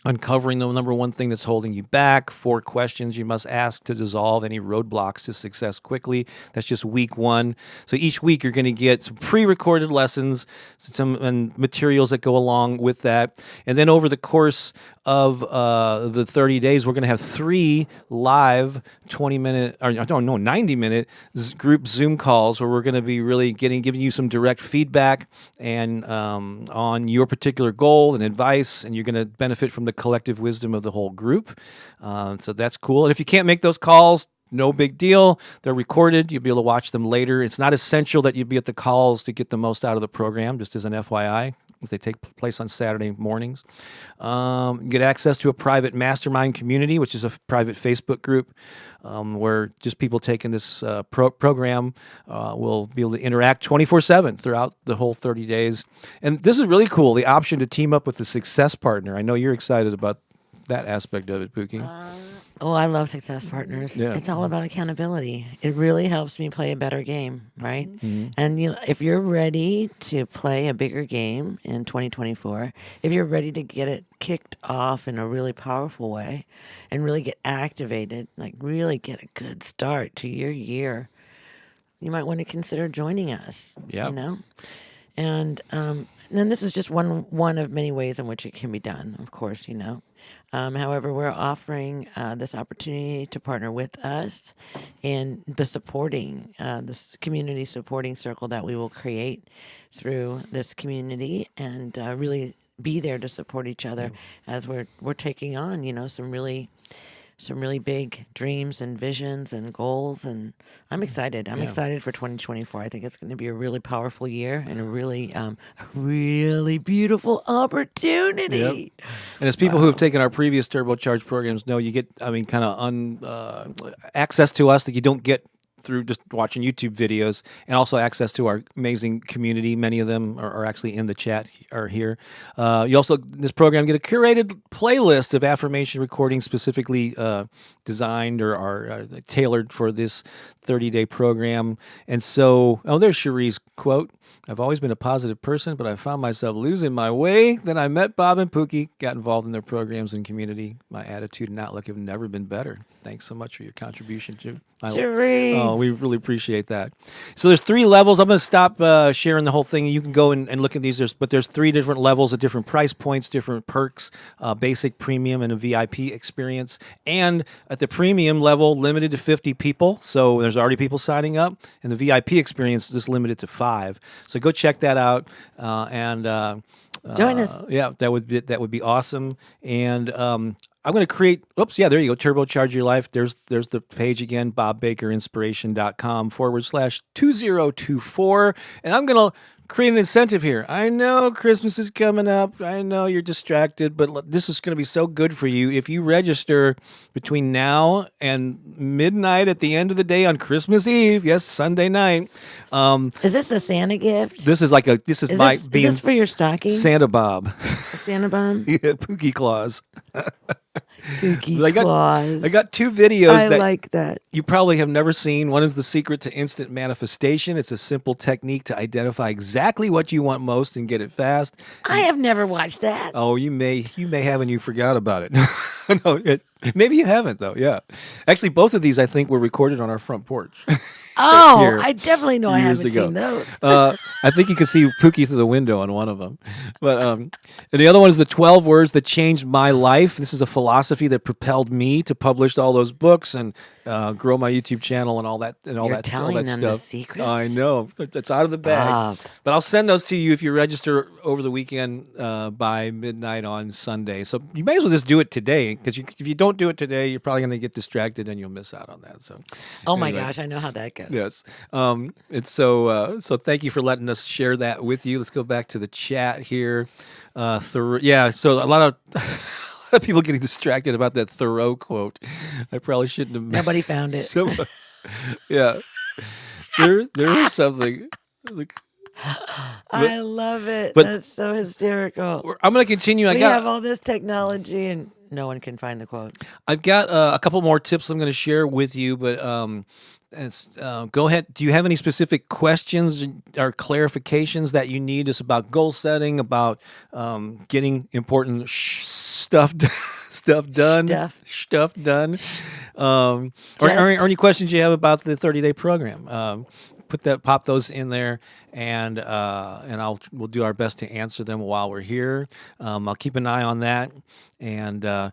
Uncovering the number 1 thing that's holding you back, 4 questions you must ask to dissolve any roadblocks to success quickly. That's just week 1. So each week you're going to get some pre-recorded lessons, some materials that go along with that. And then over the course of the 30 days, we're going to have 3 live 20-minute, or no, 90-minute group Zoom calls where we're going to be really giving you some direct feedback and on your particular goal and advice, and you're going to benefit from the collective wisdom of the whole group. So that's cool. And if you can't make those calls, no big deal. They're recorded. You'll be able to watch them later. It's not essential that you be at the calls to get the most out of the program, just as an FYI, as they take place on Saturday mornings. You get access to a private mastermind community, which is a private Facebook group where just people taking this program will be able to interact 24/7 throughout the whole 30 days. And this is really cool, the option to team up with a success partner. I know you're excited about that aspect of it, Pookie. Oh, I love success partners. Yeah. It's all about accountability. It really helps me play a better game, right? And if you're ready to play a bigger game in 2024, if you're ready to get it kicked off in a really powerful way and really get activated, like really get a good start to your year, you might want to consider joining us. Yeah. You know? And then this is just one of many ways in which it can be done, of course, you know. However, we're offering this opportunity to partner with us in the supporting, this community supporting circle that we will create through this community and really be there to support each other as we're taking on, you know, some really big dreams and visions and goals, and I'm excited. I'm excited for 2024. I think it's going to be a really powerful year and a really beautiful opportunity. Yep. And as people who have taken our previous turbocharged programs know, you get, kind of access to us that you don't get through just watching YouTube videos, and also access to our amazing community. Many of them are actually in the chat are here. You also, in this program, get a curated playlist of affirmation recordings specifically designed or tailored for this 30-day program. And so, there's Cherie's quote. I've always been a positive person, but I found myself losing my way. Then I met Bob and Pookie, got involved in their programs and community. My attitude and outlook have never been better. Thanks so much for your contribution, Cherie. Oh, we really appreciate that. So there's 3 levels. I'm going to stop sharing the whole thing. You can go and look at these. But there's 3 different levels at different price points, different perks, basic, premium, and a VIP experience. And at the premium level, limited to 50 people. So there's already people signing up. And the VIP experience is limited to 5. So go check that out. Join us. Yeah, that would be awesome. And I'm going to create, there you go, Turbocharge Your Life. There's the page again, bobbakerinspiration.com/2024. And I'm going to create an incentive here. I know Christmas is coming up. I know you're distracted, but this is going to be so good for you. If you register between now and midnight at the end of the day on Christmas Eve, yes, Sunday night. Is this a Santa gift? This is this for your stocking? Santa Bob. A Santa bomb? Yeah, Pookie Claus. Pookie Claus. I got 2 videos I like that. You probably have never seen. One is The Secret to Instant Manifestation. It's a simple technique to identify exactly what you want most and get it fast. I have never watched that. Oh, you may have, and you forgot about it. No, maybe you haven't though. Yeah, actually, both of these I think were recorded on our front porch. Oh, I definitely know I haven't seen those. I think you can see Pookie through the window on one of them. But and the other one is the 12 words that changed my life. This is a philosophy that propelled me to publish all those books and grow my YouTube channel and all that You're telling all that them stuff. the secrets? I know, it's out of the bag. Bob. But I'll send those to you if you register over the weekend by midnight on Sunday. So you may as well just do it today, because if you don't do it today, you're probably going to get distracted and you'll miss out on that. So, my gosh, I know how that goes. Yes. It's so thank you for letting us share that with you. Let's go back to the chat here. So a lot of people getting distracted about that Thoreau quote. I probably shouldn't have. Nobody found it. Yeah. There is something. I love it. That's so hysterical. I'm going to continue. We have all this technology and no one can find the quote. I've got a couple more tips I'm going to share with you, but go ahead. Do you have any specific questions or clarifications that you need? Just about goal setting, about getting important stuff done. Or any questions you have about the 30-day program? pop those in there, and we'll do our best to answer them while we're here. I'll keep an eye on that. And do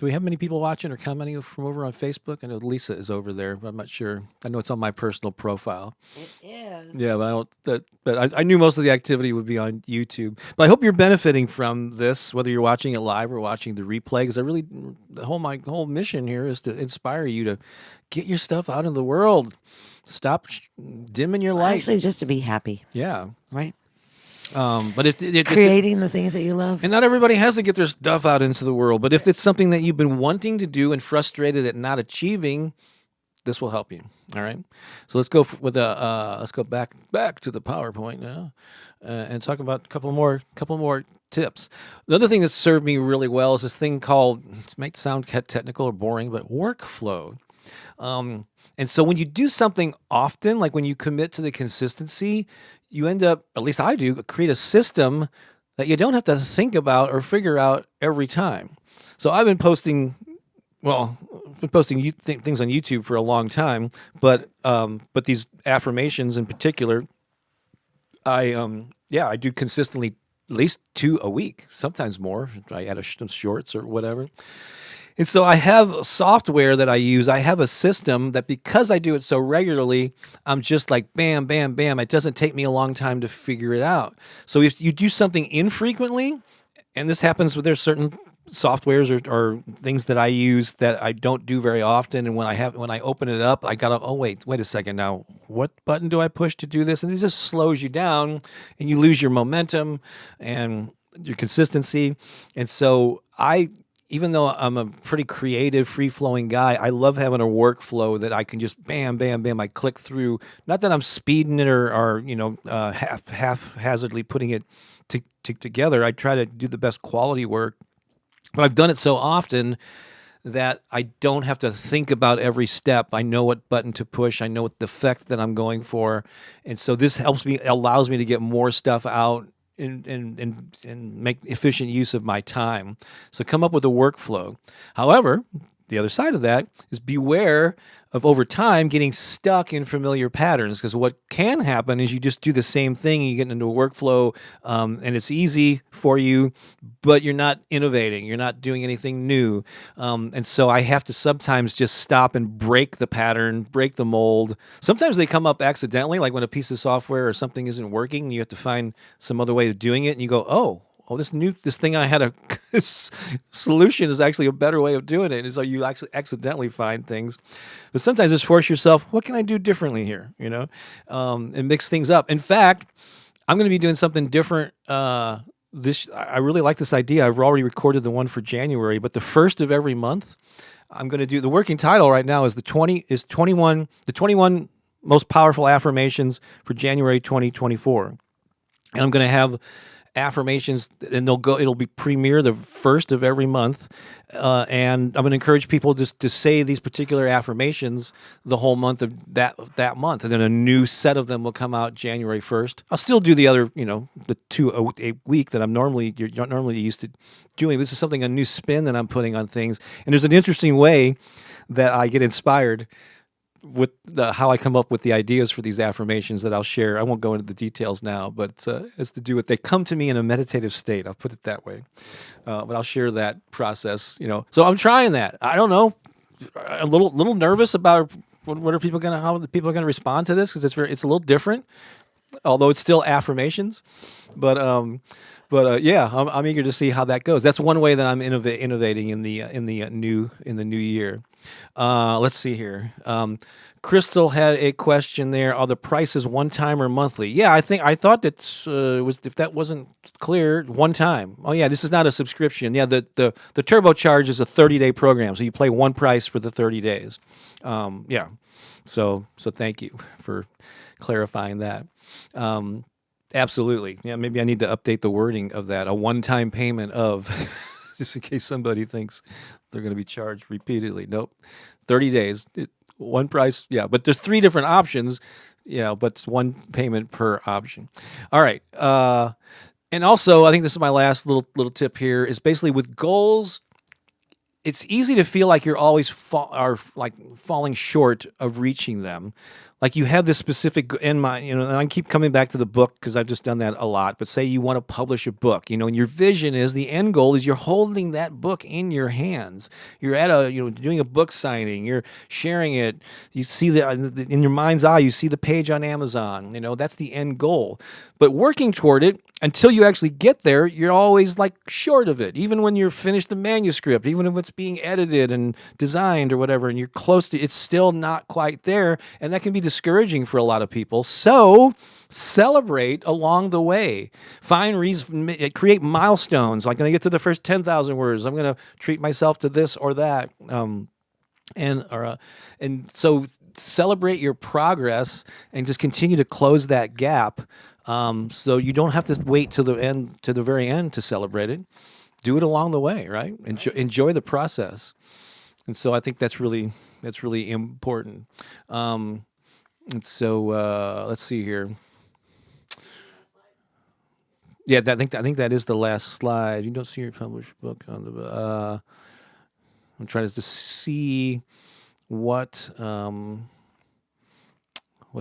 we have many people watching or commenting from over on Facebook? I know Lisa is over there, but I'm not sure. I know it's on my personal profile. It is. Yeah, but I don't. But I knew most of the activity would be on YouTube. But I hope you're benefiting from this, whether you're watching it live or watching the replay. Because my whole mission here is to inspire you to get your stuff out in the world. Stop dimming your light. Actually, just to be happy. Yeah. Right. But if creating the things that you love, and not everybody has to get their stuff out into the world. But if it's something that you've been wanting to do and frustrated at not achieving, this will help you. All right. So let's go let's go back to the PowerPoint now, and talk about a couple more tips. The other thing that served me really well is this thing called, it might sound technical or boring, but workflow. And so when you do something often, like when you commit to the consistency, you end up, at least I do, create a system that you don't have to think about or figure out every time. So I've been posting, things on YouTube for a long time, but these affirmations in particular, I do consistently at least 2 a week, sometimes more. I add some shorts or whatever. And so I have software that I use. I have a system that, because I do it so regularly, I'm just like bam, bam, bam. It doesn't take me a long time to figure it out. So if you do something infrequently, and this happens with, there's certain softwares or things that I use that I don't do very often, and when I open it up, I gotta, wait a second now, what button do I push to do this? And it just slows you down, and you lose your momentum and your consistency. And so even though I'm a pretty creative, free-flowing guy, I love having a workflow that I can just bam, bam, bam, I click through. Not that I'm speeding it or haphazardly putting it together. I try to do the best quality work, but I've done it so often that I don't have to think about every step. I know what button to push. I know what the effect that I'm going for. And so this allows me to get more stuff out and make efficient use of my time. So come up with a workflow. However, the other side of that is beware of, over time, getting stuck in familiar patterns, because what can happen is you just do the same thing and you get into a workflow, and it's easy for you, but you're not innovating. You're not doing anything new. And so I have to sometimes just stop and break the pattern, break the mold. Sometimes they come up accidentally, like when a piece of software or something isn't working, you have to find some other way of doing it, and you go, oh, this thing I had this solution is actually a better way of doing it. And so you actually accidentally find things. But sometimes just force yourself, what can I do differently here? And mix things up. In fact, I'm going to be doing something different. I really like this idea. I've already recorded the one for January, but the first of every month, I'm going to do, the working title right now is the 21 most powerful affirmations for January 2024. And I'm going to have affirmations, and it'll be premiere the first of every month, and I'm going to encourage people just to say these particular affirmations the whole month of that month, and then a new set of them will come out January 1st. I'll still do the other, the 2 a week that you're normally used to doing. This is a new spin that I'm putting on things, and there's an interesting way that I get inspired with how I come up with the ideas for these affirmations that I'll share. I won't go into the details now, but it's to do with, they come to me in a meditative state. I'll put it that way. But I'll share that process, So I'm trying that. I don't know. A little nervous about how the people are going to respond to this, because it's a little different, although it's still affirmations. But yeah, I'm eager to see how that goes. That's one way that I'm innovating in the new year. Let's see here. Crystal had a question there. Are the prices one time or monthly? Yeah, I thought that if that wasn't clear, one time. Oh yeah, this is not a subscription. Yeah, the turbocharge is a 30-day program, so you pay one price for the 30 days. Yeah. So thank you for clarifying that. Absolutely. Yeah, maybe I need to update the wording of that. A one-time payment of, just in case somebody thinks they're going to be charged repeatedly. Nope. 30 days, one price. Yeah, but there's 3 different options. Yeah, but it's one payment per option. All right. And also, I think this is my last little tip here, is basically with goals, it's easy to feel like you're always falling short of reaching them. Like you have this specific in mind, and I keep coming back to the book because I've just done that a lot. But say you want to publish a book, and your vision is the end goal is you're holding that book in your hands. You're at doing a book signing. You're sharing it. You see in your mind's eye, you see the page on Amazon. That's the end goal. But working toward it until you actually get there, you're always like short of it. Even when you're finished the manuscript, even if it's being edited and designed or whatever, and you're close to, it's still not quite there, and that can be discouraging for a lot of people. So celebrate along the way. Find reason, create milestones. Like when I get to the first 10,000 words, I'm going to treat myself to this or that. And so celebrate your progress and just continue to close that gap. So you don't have to wait to the very end to celebrate it. Do it along the way, right? Enjoy the process. And so I think that's really important. And so let's see here. Yeah, I think that is the last slide. You don't see your published book on the. I'm trying to see what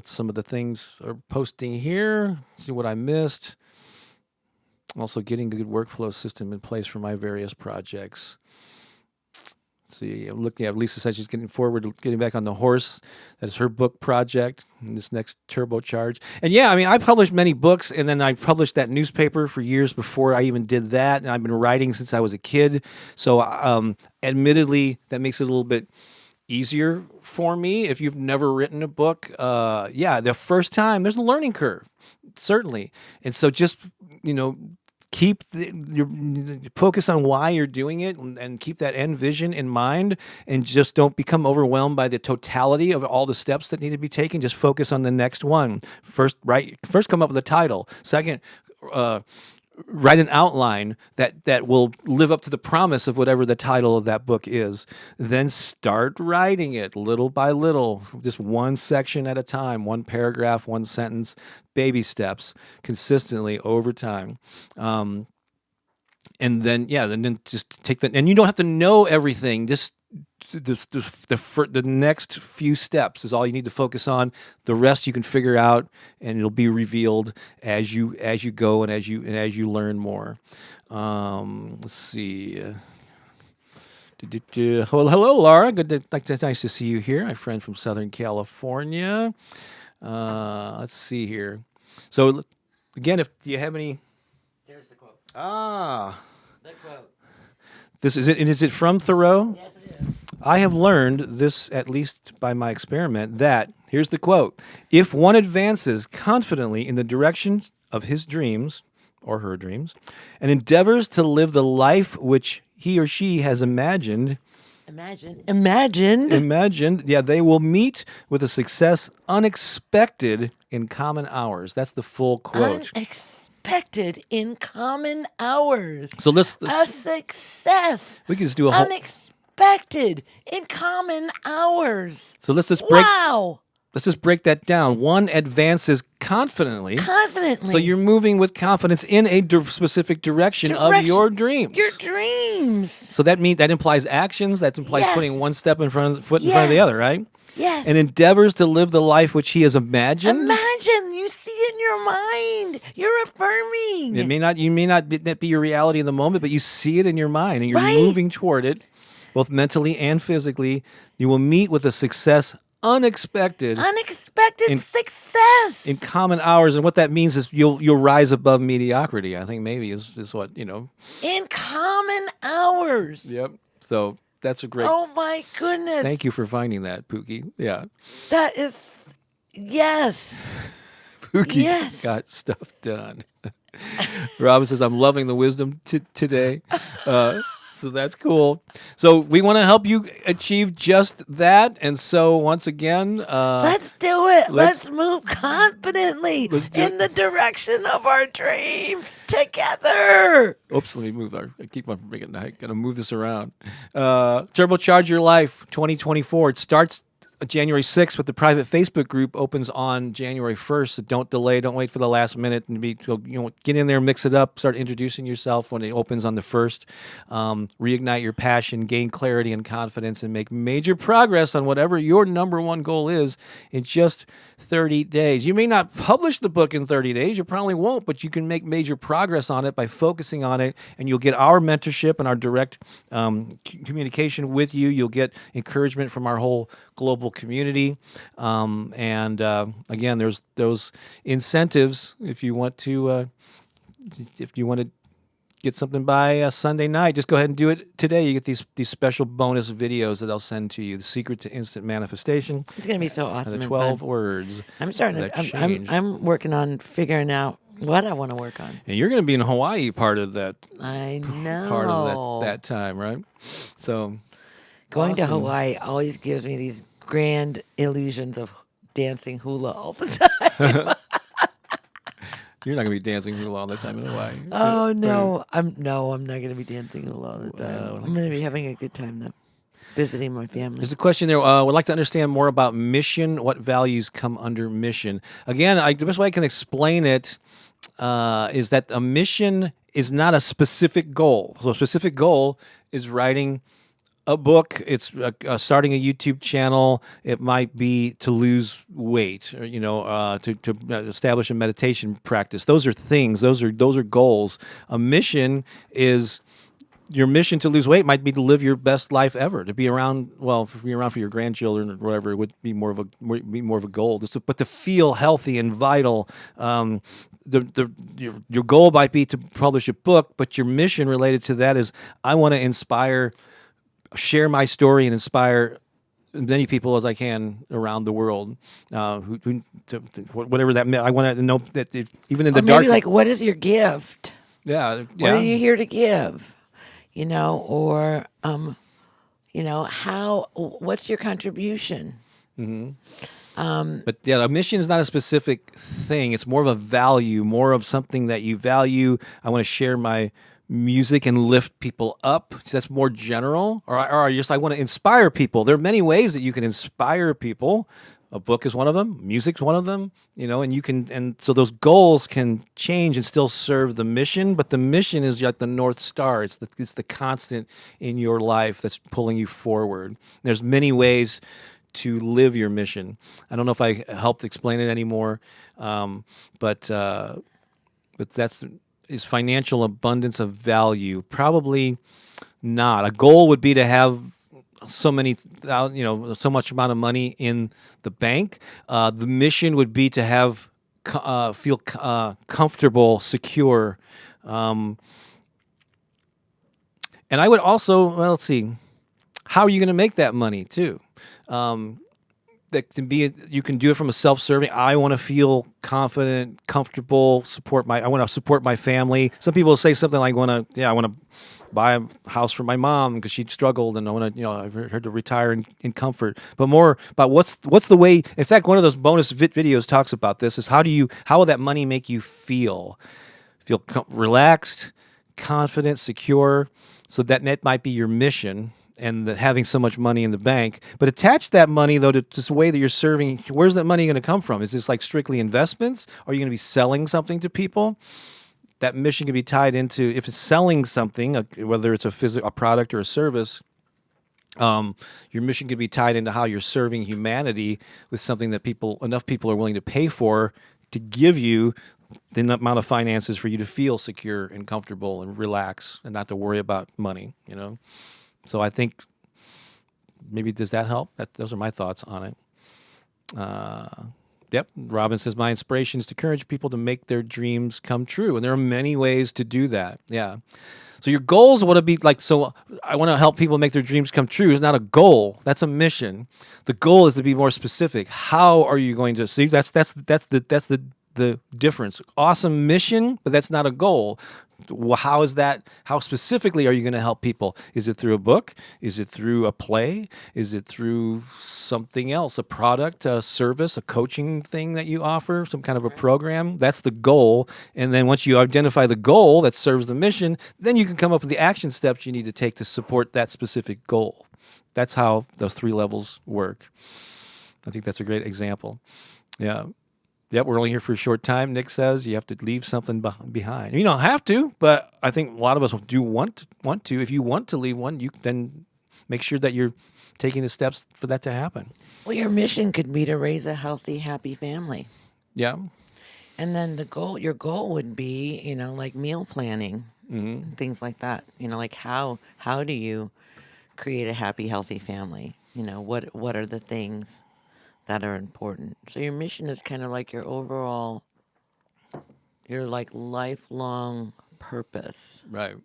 some of the things are posting here. See what I missed. Also, getting a good workflow system in place for my various projects. See, I'm looking at Lisa says she's getting back on the horse. That is her book project, this next turbocharge. And yeah, I mean, I published many books, and then I published that newspaper for years before I even did that. And I've been writing since I was a kid. So, admittedly, that makes it a little bit easier for me. If you've never written a book, the first time there's a learning curve, certainly. And so just, keep your focus on why you're doing it and keep that end vision in mind, and just don't become overwhelmed by the totality of all the steps that need to be taken. Just focus on the next one. First come up with a title. Second, write an outline that will live up to the promise of whatever the title of that book is. Then start writing it little by little, just one section at a time, one paragraph, one sentence, baby steps, consistently over time. And then just take that. And you don't have to know everything. Just the next few steps is all you need to focus on. The rest you can figure out, and it'll be revealed as you go and as you learn more. Let's see. Hello, Laura. Nice to see you here. My friend from Southern California. Let's see here. So, again, do you have any? There's the quote. The quote. This is it. And is it from Thoreau? Yes, it is. I have learned this, at least by my experiment, that, here's the quote, if one advances confidently in the directions of his dreams, or her dreams, and endeavors to live the life which he or she has imagined, they will meet with a success unexpected in common hours. That's the full quote. Unexpected in common hours. So let's a success. We can just do a whole unexpected in common hours. So let's just break that down. One advances confidently. So you're moving with confidence in a specific direction of your dreams. Your dreams. So that implies actions. That implies putting one step in front of the other, right? Yes. And endeavors to live the life which he has imagined. Imagine. You see it in your mind. You're affirming. You may not be your reality in the moment, but you see it in your mind, and you're moving toward it, both mentally and physically. You will meet with a success unexpected success in common hours. And what that means is you'll rise above mediocrity, I think maybe is what, in common hours. Yep. So that's a great. Oh my goodness. Thank you for finding that, Pookie. Yeah. That is, yes. Pookie got stuff done. Robin says, I'm loving the wisdom today. So that's cool. So we want to help you achieve just that. And so once again, let's do it. Let's move confidently in the direction of our dreams together. Oops, let me move. I keep on forgetting. I got to move this around. Turbocharge Your Life 2024. It starts January 6th, but the private Facebook group opens on January 1st. So don't delay. Don't wait for the last minute and get in there, mix it up, start introducing yourself when it opens on the 1st. Reignite your passion, gain clarity and confidence, and make major progress on whatever your number one goal is in just 30 days. You may not publish the book in 30 days. You probably won't, but you can make major progress on it by focusing on it, and you'll get our mentorship and our direct communication with you. You'll get encouragement from our whole global community. Again, there's those incentives if you want to get something by Sunday night. Just go ahead and do it today. You get these special bonus videos that I'll send to you. The Secret to Instant Manifestation. It's going to be so awesome. And the 12 words. I'm working on figuring out what I want to work on. And you're going to be in Hawaii part of that. I know. Part of that time, right? So going to Hawaii always gives me these grand illusions of dancing hula all the time. You're not going to be dancing hula all the time in Hawaii. Oh no, I'm not going to be dancing hula all the time. I'm going to be having a good time though, visiting my family. There's a question there. Would like to understand more about mission. What values come under mission? Again, the best way I can explain it is that a mission is not a specific goal. So a specific goal is writing a book. It's starting a YouTube channel. It might be to lose weight, or, to establish a meditation practice. Those are things. Those are goals. A mission is your mission to lose weight might be to live your best life ever. To be around, to be around for your grandchildren or whatever, it would be more of a goal. But to feel healthy and vital. Your goal might be to publish a book, but your mission related to that is I want to share my story and inspire many people as I can around the world. Whatever that meant, I want to know that even in the dark. Maybe like, what is your gift? Yeah. What are you here to give? Or what's your contribution? Mm-hmm. But yeah, a mission is not a specific thing. It's more of a value, more of something that you value. I want to share my music and lift people up. So that's more general. Or I want to inspire people. There are many ways that you can inspire people. A book is one of them. Music's one of them. And you can, and so those goals can change and still serve the mission. But the mission is like the North Star. It's the constant in your life that's pulling you forward. There's many ways to live your mission. I don't know if I helped explain it anymore, but is financial abundance of value? Probably not. A goal would be to have so much amount of money in the bank. The mission would be to feel comfortable, secure. And I would also, let's see, how are you going to make that money too? That can be, you can do it from a self-serving. I want to feel confident, comfortable, I want to support my family. Some people say something like, I want to buy a house for my mom because she struggled, and I want to, I've heard her to retire in comfort. But more about what's the way. In fact, one of those bonus videos talks about this. Is how will that money make you feel? Feel relaxed, confident, secure. So that might be your mission. And having so much money in the bank, but attach that money though to the way that you're serving. Where's that money going to come from? Is this like strictly investments? Or are you going to be selling something to people? That mission can be tied into, if it's selling something, whether it's a product or a service. Your mission can be tied into how you're serving humanity with something that enough people are willing to pay for to give you the amount of finances for you to feel secure and comfortable and relax and not to worry about money. So I think maybe, does that help? Those are my thoughts on it. Yep. Robin says, my inspiration is to encourage people to make their dreams come true. And there are many ways to do that. Yeah. So your goals want to be like, so I want to help people make their dreams come true is not a goal. That's a mission. The goal is to be more specific. How are you going to see? That's the difference. Awesome mission, but that's not a goal. How specifically are you going to help people? Is it through a book? Is it through a play? Is it through something else, a product, a service, a coaching thing that you offer, some kind of a program? That's the goal. And then once you identify the goal that serves the mission, then you can come up with the action steps you need to take to support that specific goal. That's how those 3 levels work. I think that's a great example. Yeah. Yep, we're only here for a short time. Nick says you have to leave something behind. You don't have to, but I think a lot of us do want to. If you want to leave one, you then make sure that you're taking the steps for that to happen. Well, your mission could be to raise a healthy, happy family. Yeah. And then your goal would be, like meal planning, things like that. Like how do you create a happy, healthy family? What are the things that are important? So your mission is kind of like your like lifelong purpose. Right.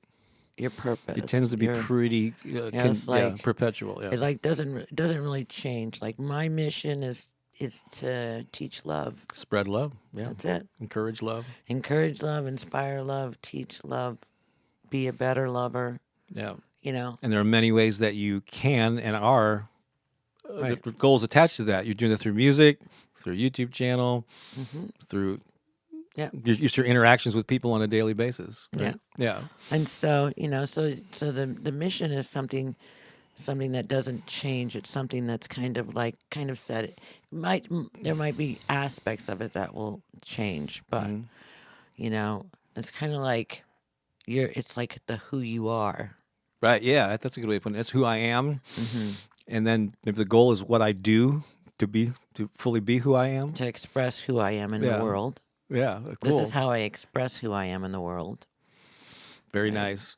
Your purpose. It tends to be pretty it's like, perpetual. Yeah. It like doesn't really change. Like my mission is to teach love. Spread love. Yeah. That's it. Encourage love. Encourage love, inspire love, teach love, be a better lover. Yeah. And there are many ways that you can and are. Right. The goals attached to that. You're doing it through music, through a YouTube channel, through your interactions with people on a daily basis. Right? Yeah. And so so the mission is something that doesn't change. It's something that's kind of set. There might be aspects of it that will change, but it's kind of like it's like the who you are. Right. Yeah, that's a good way of putting it. It's who I am. And then if the goal is what I do to fully be who I am, to express who I am in the world. Yeah, cool. This is how I express who I am in the world. Very nice.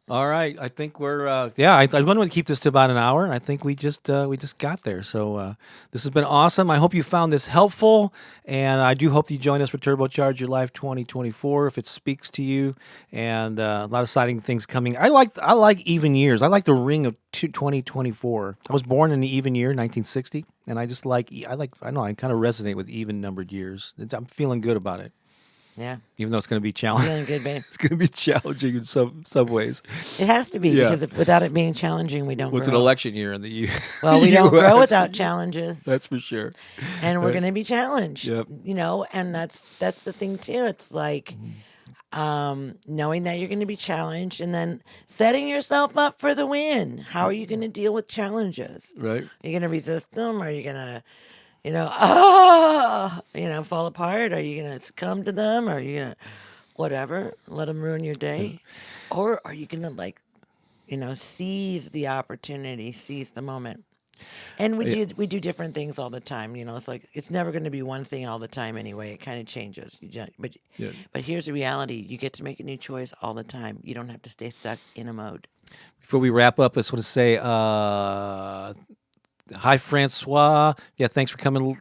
All right, I think we're I wanted to keep this to about an hour. I think we just got there. So this has been awesome. I hope you found this helpful, and I do hope you join us for Turbocharge Your Life 2024 if it speaks to you. And a lot of exciting things coming. I like even years. I like the ring of 2024. I was born in the even year 1960, and I kind of resonate with even numbered years. I'm feeling good about it. Yeah. Even though it's going to be challenging. Feeling good, babe. It's going to be challenging in some ways. It has to be, because without it being challenging, we don't grow. It's an election year in the U.S. Well, we don't grow without challenges. That's for sure. And we're going to be challenged. Yep. And that's the thing, too. It's like knowing that you're going to be challenged and then setting yourself up for the win. How are you going to deal with challenges? Right. Are you going to resist them? Are you going to... fall apart? Are you going to succumb to them? Are you going to, whatever, let them ruin your day? Or are you going to, seize the opportunity, seize the moment? And we do different things all the time. It's like, it's never going to be one thing all the time anyway. It kind of changes. But here's the reality. You get to make a new choice all the time. You don't have to stay stuck in a mode. Before we wrap up, I just want to say, hi, Francois. Yeah, thanks for coming.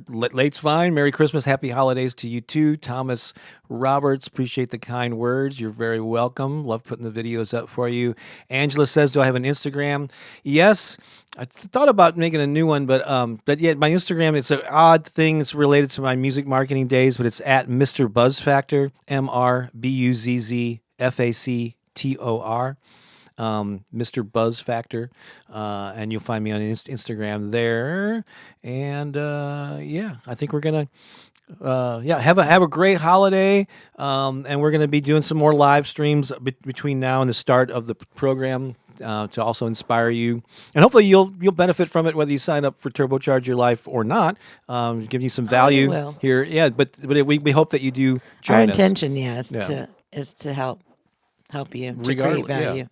Late's fine. Merry Christmas. Happy holidays to you too. Thomas Roberts, appreciate the kind words. You're very welcome. Love putting the videos up for you. Angela says, do I have an Instagram? Yes. I thought about making a new one, but yeah, my Instagram, it's an odd thing. It's related to my music marketing days, but it's at Mr. Buzz Factor, MrBuzzFactor. Mr. Buzz Factor, and you'll find me on Instagram there. And I think we're gonna have a great holiday, and we're gonna be doing some more live streams between now and the start of the program to also inspire you, and hopefully you'll benefit from it whether you sign up for Turbocharge Your Life or not. Give you some value here. Yeah, but we hope that you do join us. Our intention, is to help you to create value. Yeah.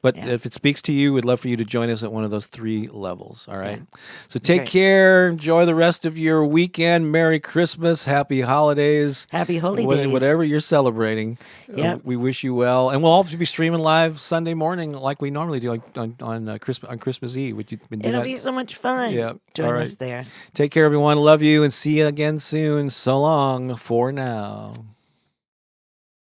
But if it speaks to you, we'd love for you to join us at one of those 3 levels. All right. Yeah. So take care. Enjoy the rest of your weekend. Merry Christmas. Happy holidays. Happy holy days. Whatever you're celebrating. Yep. We wish you well. And we'll also be streaming live Sunday morning like we normally do on Christmas Eve. It'll be so much fun. Yeah. Join us there. Take care, everyone. Love you and see you again soon. So long for now.